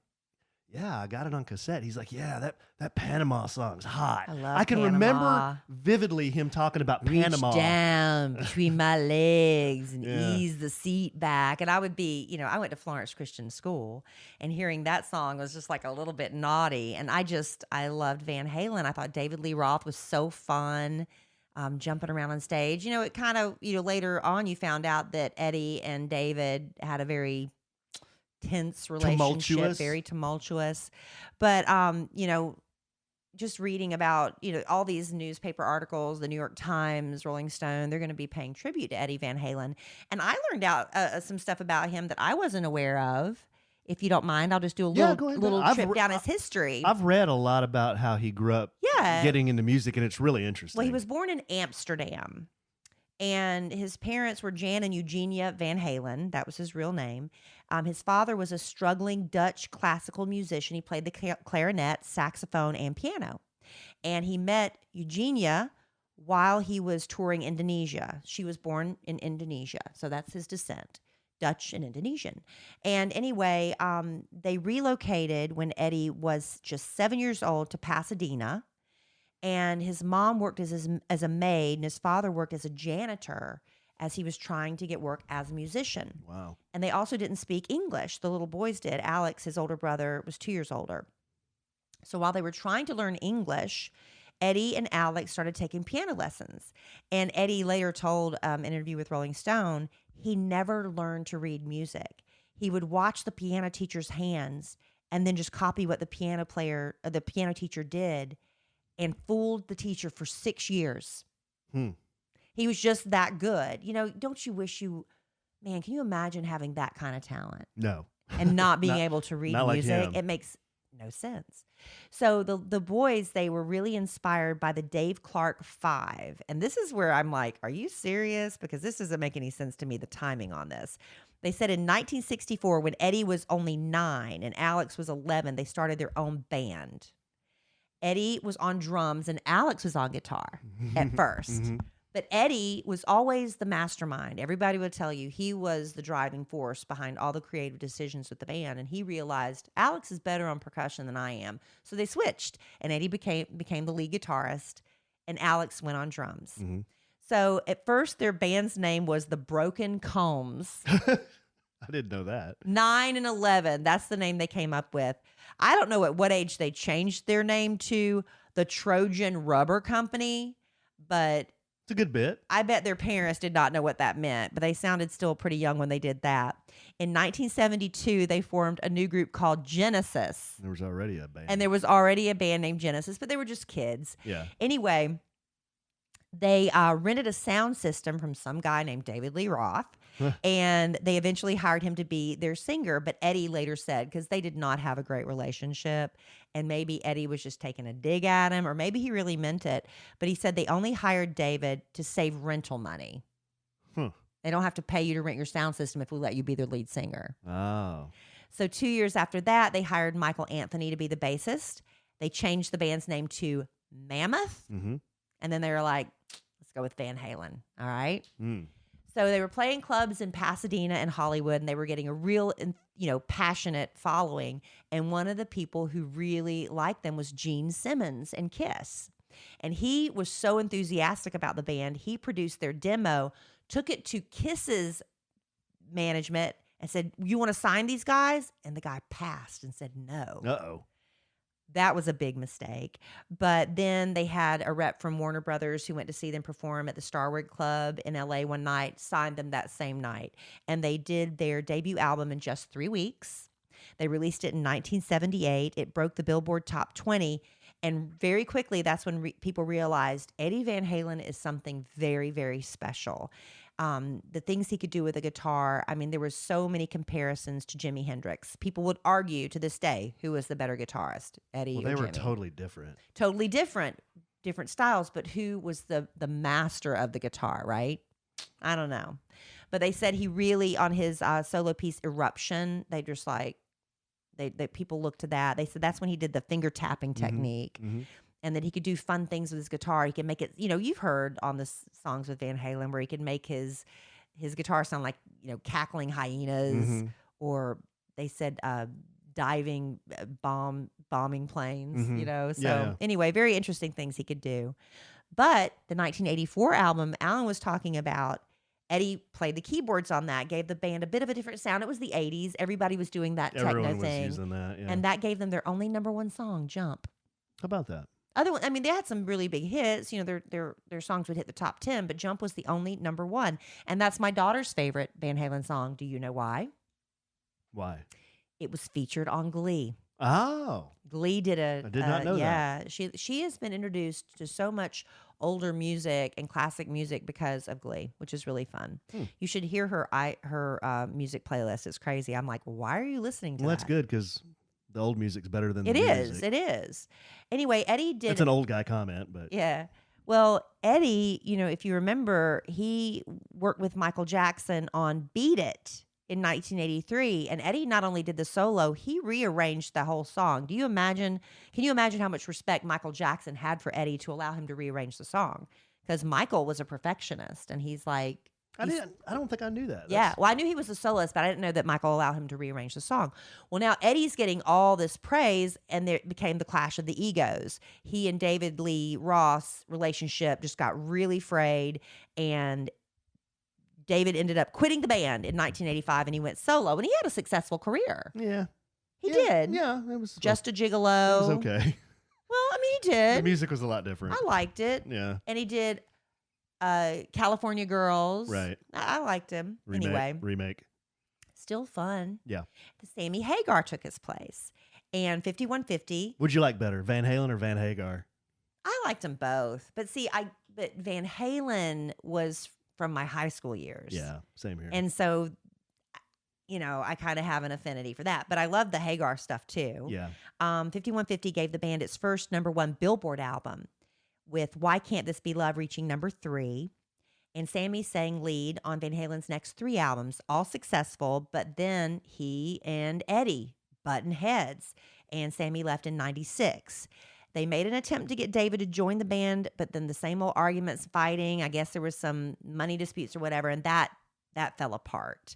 yeah, I got it on cassette. He's like, yeah, that Panama song's hot.
I
can remember vividly him talking about Panama.
Reach down between my legs and
Yeah.
ease the seat back. And I would be, I went to Florence Christian School, and hearing that song was just like a little bit naughty. And I loved Van Halen. I thought David Lee Roth was so fun, jumping around on stage. It kind of, later on you found out that Eddie and David had a very tense relationship, very tumultuous. But just reading about all these newspaper articles, the New York Times, Rolling Stone, they're going to be paying tribute to Eddie Van Halen, and I learned out some stuff about him that I wasn't aware of. If you don't mind, I'll just do a little trip down his history.
I've read a lot about how he grew up getting into music, and it's really interesting.
Well, he was born in Amsterdam, and his parents were Jan and Eugenia Van Halen. That was his real name. His father was a struggling Dutch classical musician. He played the clarinet, saxophone, and piano. And he met Eugenia while he was touring Indonesia. She was born in Indonesia, so that's his descent, Dutch and Indonesian. And anyway, they relocated when Eddie was just 7 years old to Pasadena. And his mom worked as a maid, and his father worked as a janitor as he was trying to get work as a musician.
Wow.
And they also didn't speak English. The little boys did. Alex, his older brother, was 2 years older. So while they were trying to learn English, Eddie and Alex started taking piano lessons. And Eddie later told an interview with Rolling Stone, he never learned to read music. He would watch the piano teacher's hands and then just copy what the piano teacher did, and fooled the teacher for 6 years. He was just that good. Don't you wish man, can you imagine having that kind of talent?
No.
And not being able to read music?
Like
it makes no sense. So the boys, they were really inspired by the Dave Clark 5. And this is where I'm like, are you serious? Because this doesn't make any sense to me, the timing on this. They said in 1964, when Eddie was only 9 and Alex was 11, they started their own band. Eddie was on drums and Alex was on guitar at first. But Eddie was always the mastermind. Everybody would tell you he was the driving force behind all the creative decisions with the band. And he realized Alex is better on percussion than I am. So they switched, and Eddie became the lead guitarist, and Alex went on drums. So at first their band's name was the Broken Combs.
I didn't know that.
9 and 11. That's the name they came up with. I don't know at what age they changed their name to the Trojan Rubber Company, but
it's a good bit.
I bet their parents did not know what that meant, but they sounded still pretty young when they did that. In 1972, they formed a new group called Genesis.
There was already a band.
And there was already a band named Genesis, but they were just kids.
Yeah.
Anyway, they rented a sound system from some guy named David Lee Roth, and they eventually hired him to be their singer. But Eddie later said, because they did not have a great relationship, and maybe Eddie was just taking a dig at him, or maybe he really meant it, but he said they only hired David to save rental money. They don't have to pay you to rent your sound system if we let you be their lead singer.
Oh.
So 2 years after that, they hired Michael Anthony to be the bassist. They changed the band's name to Mammoth. And then they were like, let's go with Van Halen. All right. So they were playing clubs in Pasadena and Hollywood, and they were getting a real, passionate following. And one of the people who really liked them was Gene Simmons and Kiss. And he was so enthusiastic about the band, he produced their demo, took it to Kiss's management, and said, you want to sign these guys? And the guy passed and said no.
Uh-oh.
That was a big mistake. But then they had a rep from Warner Brothers who went to see them perform at the Starwood Club in LA one night, signed them that same night. And they did their debut album in just 3 weeks. They released it in 1978. It broke the Billboard Top 20. And very quickly, that's when people realized Eddie Van Halen is something very, very special. The things he could do with a guitar. I mean, there were so many comparisons to Jimi Hendrix. People would argue to this day who was the better guitarist, Eddie or Jimi.
They were totally different.
Totally different styles, but who was the master of the guitar, right? I don't know. But they said he really, on his solo piece, Eruption, they just like, they people looked to that. They said that's when he did the finger tapping technique. and that he could do fun things with his guitar. He can make it, you've heard on the songs with Van Halen where he can make his guitar sound like, cackling hyenas, or they said diving bombing planes, So anyway, very interesting things he could do. But the 1984 album, Allen was talking about, Eddie played the keyboards on that, gave the band a bit of a different sound. It was the 80s. Everybody was doing that
Everyone
techno thing.
was using that, yeah.
And that gave them their only #1 song, Jump.
How about that?
They had some really big hits. Their songs would hit the top 10, but Jump was the only #1. And that's my daughter's favorite Van Halen song. Do you know why?
Why?
It was featured on Glee.
Oh.
Glee did
I did not know that.
Yeah, she has been introduced to so much older music and classic music because of Glee, which is really fun. You should hear her music playlist. It's crazy. I'm like, why are you listening to that?
Well, that's good because the old music's better than the
It
new
is.
music.
It is. Anyway, Eddie did.
That's an old guy comment, but
Yeah. Well, Eddie, if you remember, he worked with Michael Jackson on Beat It in 1983. And Eddie not only did the solo, he rearranged the whole song. Can you imagine how much respect Michael Jackson had for Eddie to allow him to rearrange the song? Because Michael was a perfectionist, and he's like,
I don't think I knew that.
Yeah, well, I knew he was a soloist, but I didn't know that Michael allowed him to rearrange the song. Well, now Eddie's getting all this praise, and there became the clash of the egos. He and David Lee Roth's relationship just got really frayed, and David ended up quitting the band in 1985, and he went solo, and he had a successful career.
Yeah.
He did.
Yeah, it was
Just a Gigolo.
It was okay.
Well, I mean, he did.
The music was a lot different.
I liked it.
Yeah.
And he did California Girls.
Right.
I liked him. Anyway.
Remake.
Still fun.
Yeah.
Sammy Hagar took his place. And 5150.
Would you like better, Van Halen or Van Hagar?
I liked them both. But but Van Halen was from my high school years.
Yeah, same here.
And so, I kind of have an affinity for that. But I love the Hagar stuff too.
Yeah.
5150 gave the band its first #1 Billboard album, with Why Can't This Be Love reaching #3. And Sammy sang lead on Van Halen's next 3 albums, all successful, but then he and Eddie button heads, and Sammy left in 96. They made an attempt to get David to join the band, but then the same old arguments, fighting, I guess there was some money disputes or whatever, and that fell apart.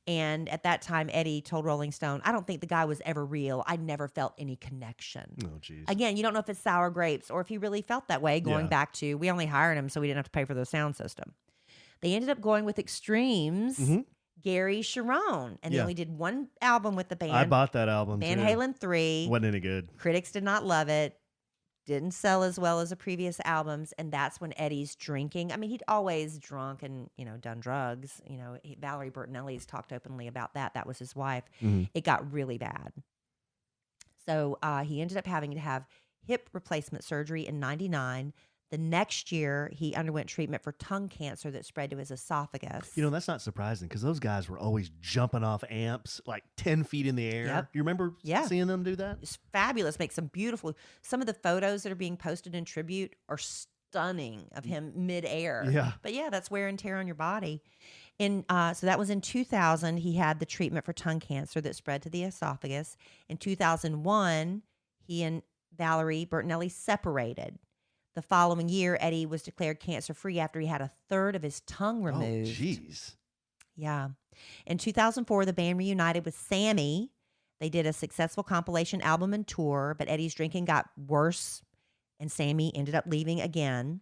And at that time, Eddie told Rolling Stone, I don't think the guy was ever real. I never felt any connection.
Oh, geez.
Again, you don't know if it's sour grapes or if he really felt that way, going back to, we only hired him so we didn't have to pay for the sound system. They ended up going with Extremes, Gary Sharon, and they only did 1 album with the band.
I bought that album,
Van Halen 3.
Wasn't any good.
Critics did not love it. Didn't sell as well as the previous albums, and that's when Eddie's drinking. I mean, he'd always drunk and, done drugs. Valerie Bertinelli's talked openly about that. That was his wife. It got really bad. So he ended up having to have hip replacement surgery in 99. The next year, he underwent treatment for tongue cancer that spread to his esophagus.
That's not surprising because those guys were always jumping off amps like 10 feet in the air.
Yep.
You remember seeing them do that?
It's fabulous. Makes some beautiful. Some of the photos that are being posted in tribute are stunning of him midair.
Yeah.
But that's wear and tear on your body. So that was in 2000. He had the treatment for tongue cancer that spread to the esophagus. In 2001, he and Valerie Bertinelli separated. The following year, Eddie was declared cancer-free after he had a third of his tongue removed.
Oh, jeez.
Yeah. In 2004, the band reunited with Sammy. They did a successful compilation album and tour, but Eddie's drinking got worse, and Sammy ended up leaving again.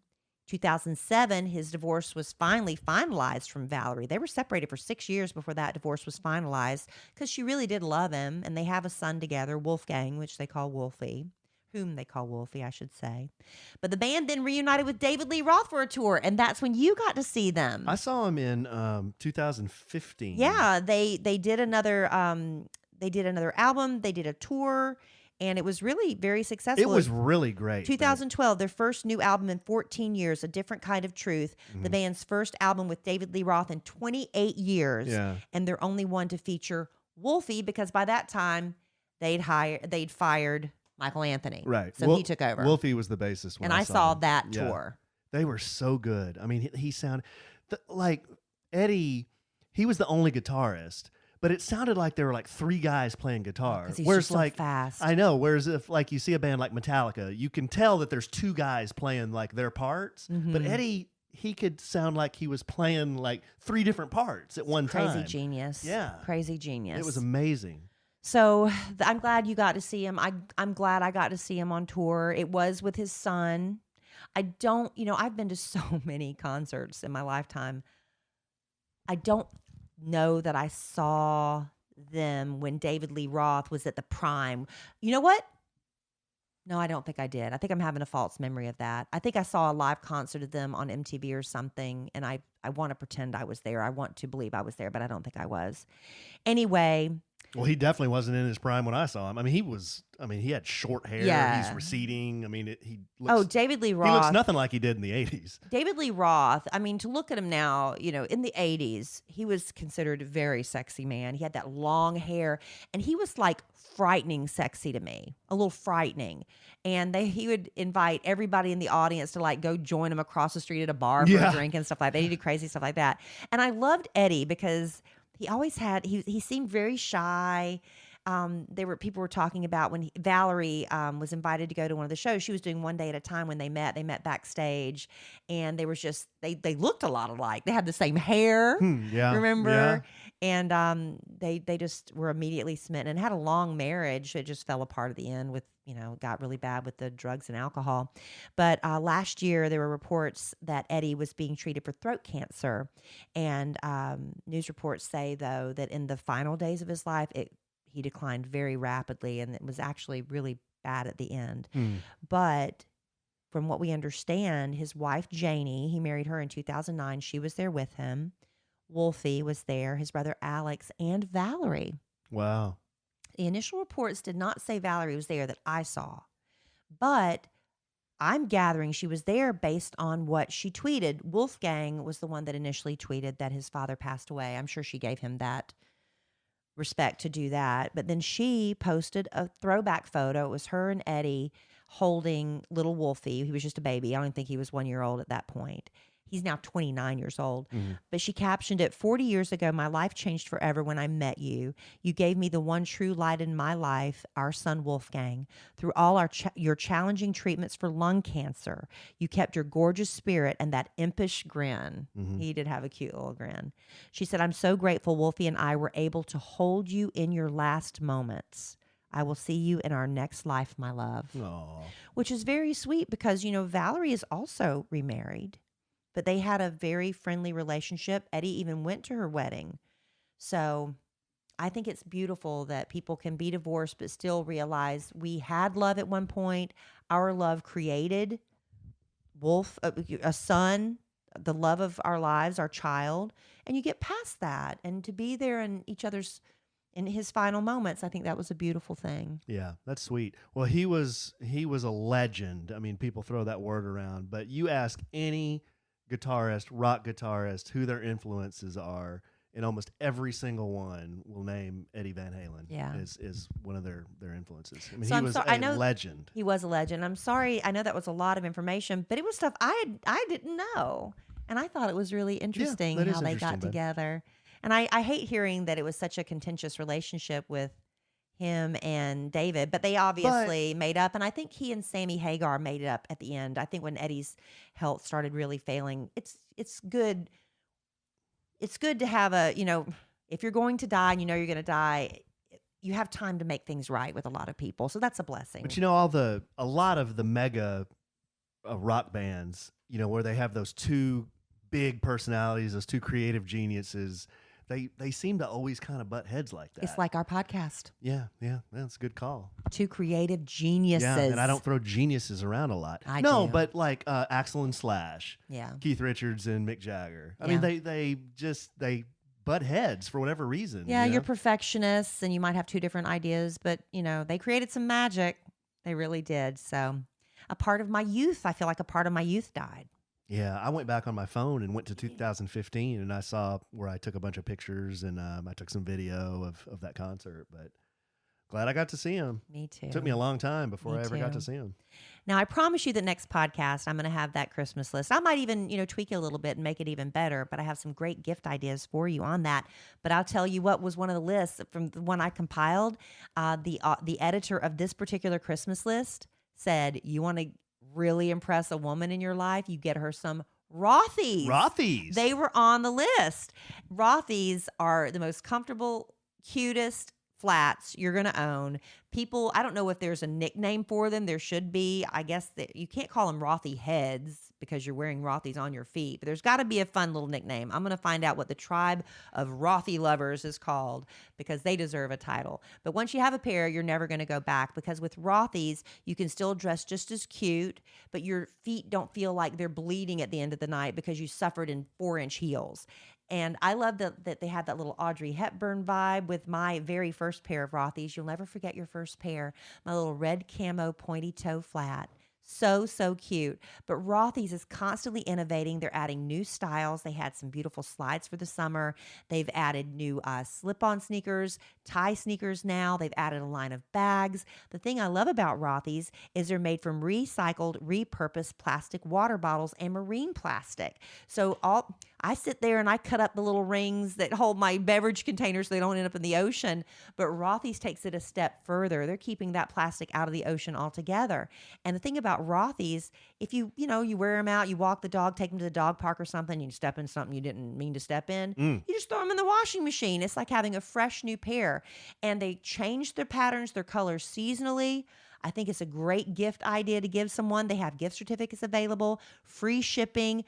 2007, his divorce was finally finalized from Valerie. They were separated for 6 years before that divorce was finalized because she really did love him, and they have a son together, Wolfgang, which they call Wolfie. Whom they call Wolfie, I should say. But the band then reunited with David Lee Roth for a tour, and that's when you got to see them.
I saw them in 2015.
Yeah, they did another album, they did a tour, and it was really very successful.
It was really great.
2012, their first new album in 14 years, A Different Kind of Truth. The band's first album with David Lee Roth in 28 years.
Yeah.
And they're only one to feature Wolfie because by that time they'd fired Michael Anthony.
Right.
So he took over.
Wolfie was the bassist when
and I saw that
Yeah.
tour.
They were so good. I mean, he sounded like Eddie. He was the only guitarist, but it sounded like there were like 3 guys playing guitar.
'Cause he's
whereas
just so
like
fast.
I know. Whereas if like you see a band like Metallica, you can tell that there's 2 guys playing like their parts. But Eddie, he could sound like he was playing like 3 different parts at one time.
Crazy genius.
Yeah.
Crazy genius.
It was amazing.
So I'm glad you got to see him. I'm glad I got to see him on tour. It was with his son. I've been to so many concerts in my lifetime. I don't know that I saw them when David Lee Roth was at the prime. You know what? No, I don't think I did. I think I'm having a false memory of that. I think I saw a live concert of them on MTV or something, and I want to pretend I was there. I want to believe I was there, but I don't think I was. Anyway.
Well, he definitely wasn't in his prime when I saw him. I mean, he had short hair.
Yeah.
He's receding. I mean, he looks...
David Lee Roth.
He looks nothing like he did in the 80s.
David Lee Roth, I mean, to look at him now, in the 80s, he was considered a very sexy man. He had that long hair, and he was like frightening sexy to me, a little frightening. And he would invite everybody in the audience to like go join him across the street at a bar for a drink and stuff like that. He did crazy stuff like that. And I loved Eddie because he always had, he seemed very shy. People were talking about when Valerie was invited to go to one of the shows. She was doing One Day at a Time when they met. They met backstage, and they were just they looked a lot alike. They had the same hair. Remember?
Yeah.
And they just were immediately smitten and had a long marriage. It just fell apart at the end with got really bad with the drugs and alcohol. But last year there were reports that Eddie was being treated for throat cancer, and news reports say though that in the final days of his life he declined very rapidly, and it was actually really bad at the end. But from what we understand, his wife, Janie, he married her in 2009. She was there with him. Wolfie was there, his brother Alex, and Valerie.
Wow.
The initial reports did not say Valerie was there that I saw, but I'm gathering she was there based on what she tweeted. Wolfgang was the one that initially tweeted that his father passed away. I'm sure she gave him that respect to do that. But then she posted a throwback photo. It was her and Eddie holding little Wolfie. He was just a baby. I don't think he was 1 year old at that point. He's now 29 years old. But she captioned it, 40 years ago, my life changed forever when I met you. You gave me the one true light in my life, our son Wolfgang. Through all your challenging treatments for lung cancer, you kept your gorgeous spirit and that impish grin. He did have a cute little grin. She said, I'm so grateful Wolfie and I were able to hold you in your last moments. I will see you in our next life, my love.
Aww.
Which is very sweet because, Valerie is also remarried. But they had a very friendly relationship. Eddie even went to her wedding. So I think it's beautiful that people can be divorced but still realize we had love at one point. Our love created a son, the love of our lives, our child. And you get past that. And to be there in his final moments, I think that was a beautiful thing.
Yeah, that's sweet. Well, he was a legend. I mean, people throw that word around, but you ask any guitarist, rock guitarist, who their influences are, and almost every single one will name Eddie Van Halen is one of their influences. I mean,
so
he was a legend.
He was a legend. I'm sorry. I know that was a lot of information, but it was stuff I didn't know. And I thought it was really interesting how they got together. And I hate hearing that it was such a contentious relationship with him and David, but they obviously made up. And I think he and Sammy Hagar made it up at the end. I think when Eddie's health started really failing, it's good. It's good to have if you're going to die and you're going to die, you have time to make things right with a lot of people. So that's a blessing.
But a lot of the mega rock bands, where they have those 2 big personalities, those 2 creative geniuses, they seem to always kind of butt heads like that.
It's like our podcast.
Yeah, that's a good call.
2 creative geniuses.
Yeah, and I don't throw geniuses around a lot.
I do.
But like Axl and Slash, Keith Richards and Mick Jagger. I mean, they butt heads for whatever reason.
Yeah, you're perfectionists, and you might have 2 different ideas, but they created some magic. They really did. So, I feel like a part of my youth died.
Yeah, I went back on my phone and went to 2015, and I saw where I took a bunch of pictures and I took some video of that concert. But Glad I got to see him.
Me too.
Took me a long time before
Me
I ever got
too.
to see him.
Now, I promise you the next podcast, I'm going to have that Christmas list. I might even, tweak it a little bit and make it even better, but I have some great gift ideas for you on that. But I'll tell you what was one of the lists from the one I compiled. The editor of this particular Christmas list said, you want to really impress a woman in your life, you get her some Rothys.
Rothys.
They were on the list. Rothys are the most comfortable, cutest flats you're going to own. People, I don't know if there's a nickname for them. There should be. I guess that you can't call them Rothy heads because you're wearing Rothys on your feet, but there's got to be a fun little nickname. I'm going to find out what the tribe of Rothy lovers is called because they deserve a title. But once you have a pair, you're never going to go back because with Rothys, you can still dress just as cute, but your feet don't feel like they're bleeding at the end of the night because you suffered in 4-inch heels. And I love that they had that little Audrey Hepburn vibe with my very first pair of Rothys. You'll never forget your first pair. My little red camo pointy toe flat. So, so cute. But Rothys is constantly innovating. They're adding new styles. They had some beautiful slides for the summer. They've added new slip-on sneakers, tie sneakers now. They've added a line of bags. The thing I love about Rothys is they're made from recycled, repurposed plastic water bottles and marine plastic. So I sit there and I cut up the little rings that hold my beverage containers so they don't end up in the ocean. But Rothys takes it a step further. They're keeping that plastic out of the ocean altogether. And the thing about Rothys, if you wear them out, you walk the dog, take them to the dog park or something, you step in something you didn't mean to step in, you just throw them in the washing machine. It's like having a fresh new pair. And they change their patterns, their colors seasonally. I think it's a great gift idea to give someone. They have gift certificates available, free shipping,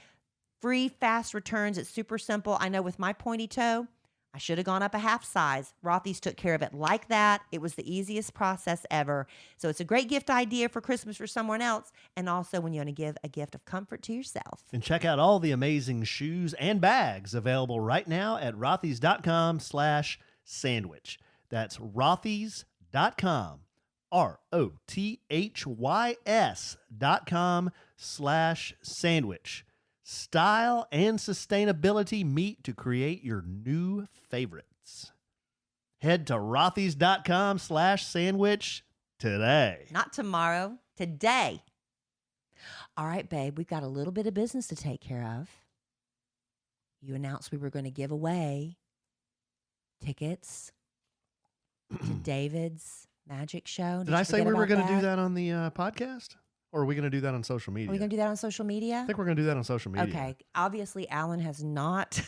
free fast returns. It's super simple. I know with my pointy toe, I should have gone up a half size. Rothys took care of it like that. It was the easiest process ever. So it's a great gift idea for Christmas for someone else, and also when you want to give a gift of comfort to yourself.
And check out all the amazing shoes and bags available right now at rothys.com/sandwich. That's rothys.com, ROTHYS.com/sandwich. Style and sustainability meet to create your new favorites. Head to rothys.com/sandwich today.
Not tomorrow, today. All right, babe, we've got a little bit of business to take care of. You announced we were going to give away tickets to David's magic show.
Did I say we were going to do that on the podcast? Or are we going to do that on social media?
Are we going to do that on social media?
I think we're going to do that on social media.
Okay. Obviously, Alan has not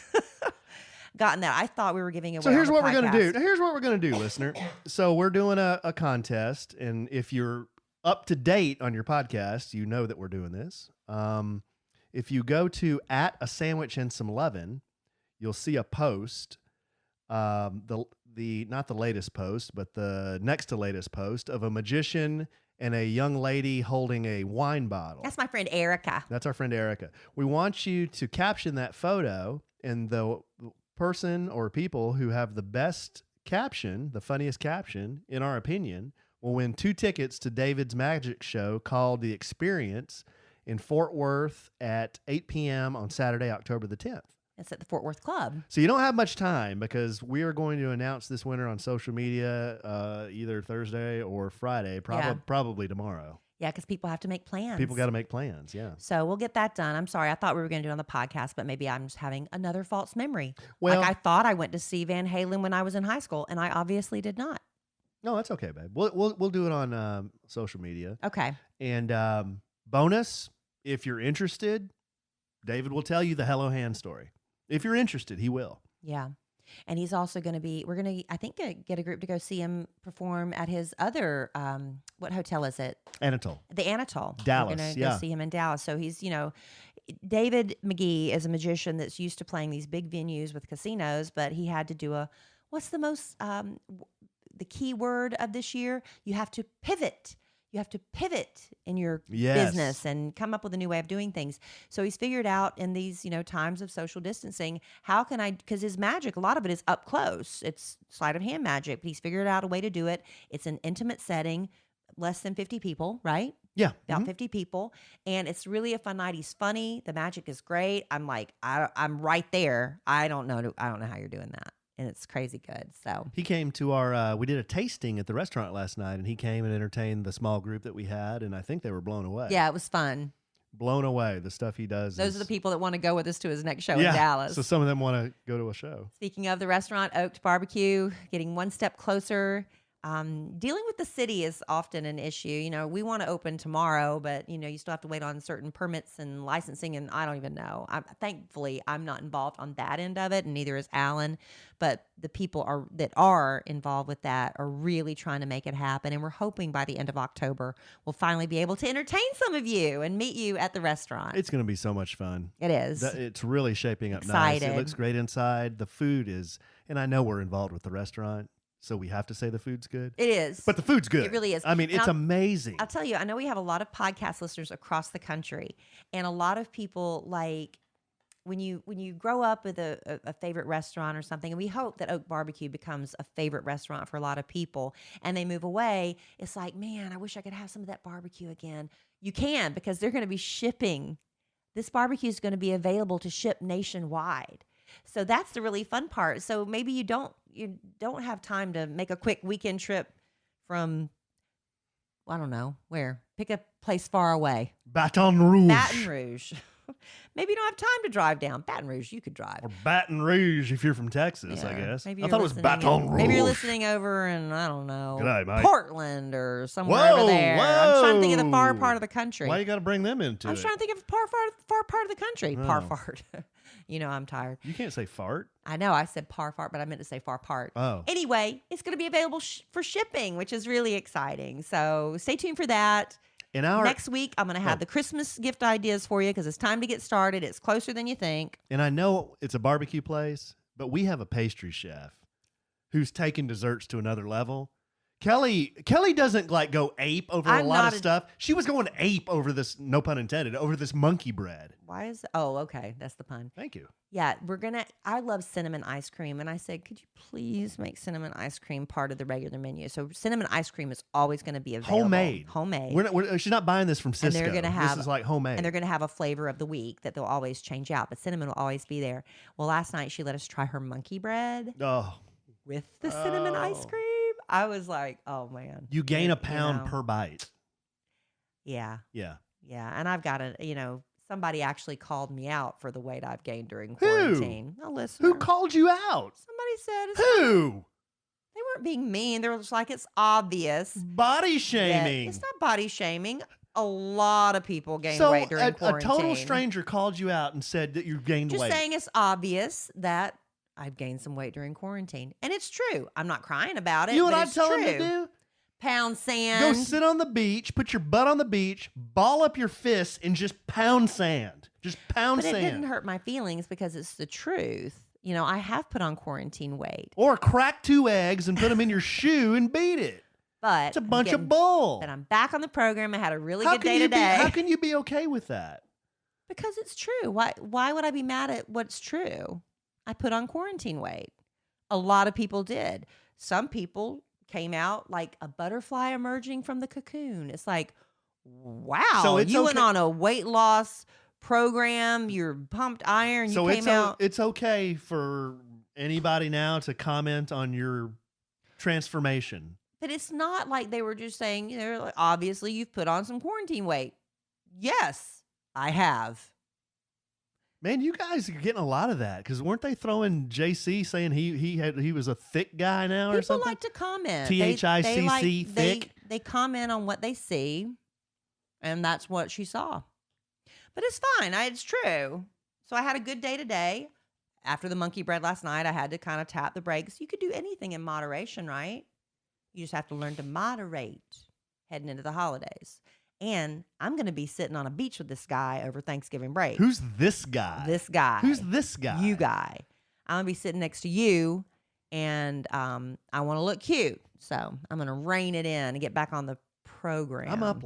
gotten that. I thought we were giving away.
So here's
on the
what we're going to
podcast.
do. Here's what we're going to do, listener. So we're doing a contest. And if you're up to date on your podcast, you know that we're doing this. If you go to @asandwichandsomelovin, you'll see a post. Not the latest post, but the next to latest post of a magician and a young lady holding a wine bottle.
That's my friend Erica.
That's our friend Erica. We want you to caption that photo, and the person or people who have the best caption, the funniest caption, in our opinion, will win 2 tickets to David's magic show called The Experience in Fort Worth at 8 p.m. on Saturday, October the 10th.
It's at the Fort Worth Club.
So you don't have much time because we are going to announce this winner on social media either Thursday or Friday, probably tomorrow.
Yeah, because people have to make plans.
People got to make plans, yeah.
So we'll get that done. I'm sorry. I thought we were going to do it on the podcast, but maybe I'm just having another false memory.
Well,
like I thought I went to see Van Halen when I was in high school, and I obviously did not.
No, that's okay, babe. We'll do it on social media.
Okay.
And bonus, if you're interested, David will tell you the Hello Hand story. If you're interested, he will.
Yeah. And he's also going to be, we're going to, I think, get a group to go see him perform at his other, what hotel is it?
Anatole.
The Anatole.
Dallas,
We're going to
yeah.
go see him in Dallas. So he's, David McGee is a magician that's used to playing these big venues with casinos, but he had to do what's the most, the key word of this year? You have to pivot. You have to pivot in your business and come up with a new way of doing things. So he's figured out in these, times of social distancing, how can because his magic, a lot of it is up close. It's sleight of hand magic, but he's figured out a way to do it. It's an intimate setting, less than 50 people, right?
Yeah.
About 50 people. And it's really a fun night. He's funny. The magic is great. I'm like, I'm right there. I don't know how you're doing that. and it's crazy good. So
he came to our, we did a tasting at the restaurant last night, and he came and entertained the small group that we had, and I think they were blown away.
yeah, it was fun.
Blown away. The stuff he does.
Those are the people that want to go with us to his next show in Dallas.
So some of them want to go to a show.
Speaking of the restaurant, Oaked Barbecue, getting one step closer. Dealing with the city is often an issue. You know, we want to open tomorrow, but, you know, you still have to wait on certain permits and licensing, and I don't even know. Thankfully, I'm not involved on that end of it, and neither is Alan. But the people that are involved with that are really trying to make it happen, and we're hoping by the end of October, we'll finally be able to entertain some of you and meet you at the restaurant.
It's going to be so much fun.
It is.
It's really shaping up
Excited.
nice. It looks great inside. The food is, and I know we're involved with the restaurant, so we have to say the food's good.
It is.
But the food's good.
It really is.
I mean, it's amazing.
I'll tell you, I know we have a lot of podcast listeners across the country, and a lot of people, like, when you grow up with a favorite restaurant or something, and we hope that Oak Barbecue becomes a favorite restaurant for a lot of people, and they move away, it's like, man, I wish I could have some of that barbecue again. You can, because they're going to be shipping. This barbecue is going to be available to ship nationwide. So that's the really fun part. So maybe you don't have time to make a quick weekend trip from, I don't know, where? Pick a place far away.
Baton Rouge.
Baton Rouge. Maybe you don't have time to drive down. Baton Rouge, you could drive.
Or Baton Rouge if you're from Texas, I guess. I thought it was Baton Rouge.
Maybe you're listening over in, I don't know,
G'day, mate.
Portland or somewhere over there. I'm trying to think of the far part of the country.
Why you got to bring them into it?
I'm trying to think of far part of the country.
Oh.
Par fart. You know, I'm tired.
You can't say fart.
I know. I said par fart, but I meant to say far part.
Oh.
Anyway, it's going to be available for shipping, which is really exciting. So stay tuned for that. Next week, I'm going to have the Christmas gift ideas for you because it's time to get started. It's closer than you think.
And I know it's a barbecue place, but we have a pastry chef who's taking desserts to another level. Kelly doesn't like go ape over a lot of stuff. She was going ape over this, no pun intended, over this monkey bread.
Why is oh, okay, that's the pun.
Thank you.
Yeah, I love cinnamon ice cream, and I said, could you please make cinnamon ice cream part of the regular menu? So cinnamon ice cream is always going to be available.
Homemade. She's not buying this from Cisco.
And they're going to have,
this is like homemade.
And they're going to have a flavor of the week that they'll always change out, but cinnamon will always be there. Well, last night she let us try her monkey bread with the cinnamon ice cream. I was like, oh, man.
You gain a pound per bite.
Yeah.
Yeah.
Yeah. And I've got somebody actually called me out for the weight I've gained during quarantine. A listener.
Who called you out?
Somebody said.
Who?
They weren't being mean. They were just like, it's obvious.
Body shaming.
It's not body shaming. A lot of people gain weight during quarantine.
A total stranger called you out and said that you gained weight.
Just saying it's obvious that I've gained some weight during quarantine. And it's true. I'm not crying about it.
You know what I'm telling you to do?
Pound sand.
Go sit on the beach, put your butt on the beach, ball up your fists, and just pound sand. Just pound sand.
But it didn't hurt my feelings because it's the truth. You know, I have put on quarantine weight.
Or crack 2 eggs and put them in your shoe and beat it.
But
it's a bunch of bull.
But I'm back on the program. I had a really good day today.
How can you be okay with that?
Because it's true. Why would I be mad at what's true? I put on quarantine weight. A lot of people did. Some people came out like a butterfly emerging from the cocoon. It's like, wow, so you went on a weight loss program. You're pumped iron. You came out.
It's okay for anybody now to comment on your transformation.
But it's not like they were just saying, you know, like, obviously you've put on some quarantine weight. Yes, I have.
Man, you guys are getting a lot of that because weren't they throwing JC saying he was a thick guy now or something?
People like to comment.
THICC thick.
They comment on what they see, and that's what she saw. But it's fine. It's true. So I had a good day today. After the monkey bread last night, I had to kind of tap the brakes. You could do anything in moderation, right? You just have to learn to moderate heading into the holidays. And I'm going to be sitting on a beach with this guy over Thanksgiving break.
Who's this guy?
This guy.
Who's this guy?
You guy. I'm going to be sitting next to you, and I want to look cute. So I'm going to rein it in and get back on the program.
I'm up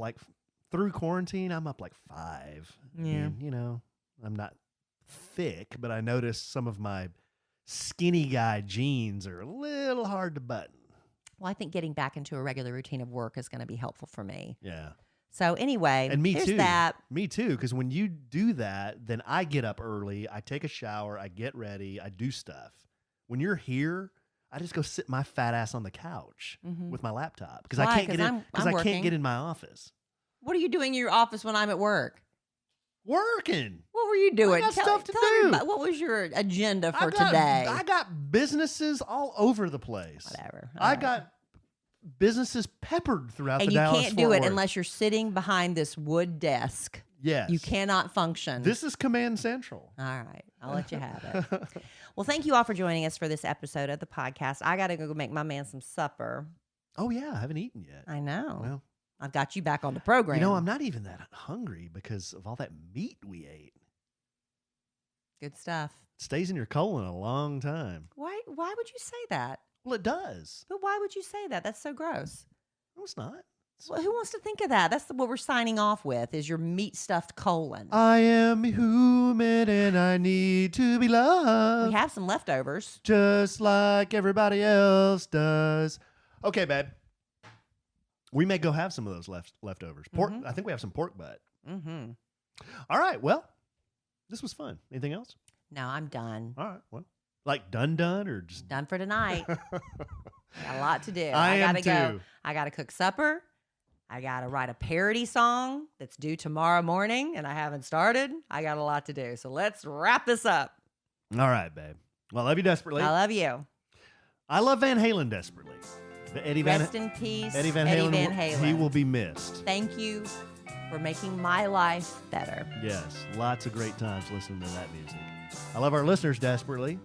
through quarantine, I'm up 5.
Yeah.
I mean, you know, I'm not thick, but I noticed some of my skinny guy jeans are a little hard to button.
Well, I think getting back into a regular routine of work is going to be helpful for me.
Yeah.
So anyway,
and me
there's
too.
that.
Me too, because when you do that, then I get up early, I take a shower, I get ready, I do stuff. when you're here, I just go sit my fat ass on the couch with my laptop because
Why?
I can't
'Cause
get in
I'm
because I
working.
can't get in my office.
What are you doing in your office when I'm at work?
Working.
What were you doing?
I got stuff to
tell
do.
everybody, what was your agenda for today?
I got businesses all over the place.
Whatever.
I got businesses peppered throughout
and
the
you
Dallas
can't do
Fort
it
Worth.
unless you're sitting behind this wood desk.
Yes.
You cannot function.
This is Command Central.
All right. I'll let you have it. Well, thank you all for joining us for this episode of the podcast. I got to go make my man some supper.
Oh, yeah. I haven't eaten yet.
I know.
Well,
I've got you back on the program.
you know, I'm not even that hungry because of all that meat we ate.
Good stuff.
It stays in your colon a long time.
Why would you say that?
Well, it does.
But why would you say that? That's so gross.
No, it's not.
Well, who wants to think of that? That's what we're signing off with is your meat stuffed colon.
I am human and I need to be loved.
We have some leftovers.
Just like everybody else does. Okay, babe. We may go have some of those leftovers. Pork. I think we have some pork butt.
Mm-hmm.
All right. Well, this was fun. Anything else?
No, I'm done.
All right. Well, like done or just
Done for tonight. Got a lot to do.
I am
gotta go.
too.
I gotta cook supper. I gotta write a parody song that's due tomorrow morning, and I haven't started. I got a lot to do. So let's wrap this up.
All right, babe. Well, I love you desperately.
I love you.
I love Van Halen desperately.
Rest in peace,
Eddie Van Halen. He will be missed.
Thank you for making my life better.
Yes, lots of great times listening to that music. I love our listeners desperately.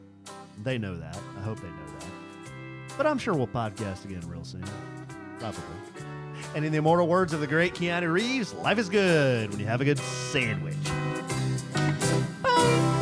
They know that. I hope they know that. But I'm sure we'll podcast again real soon. Probably. And in the immortal words of the great Keanu Reeves, life is good when you have a good sandwich. Bye.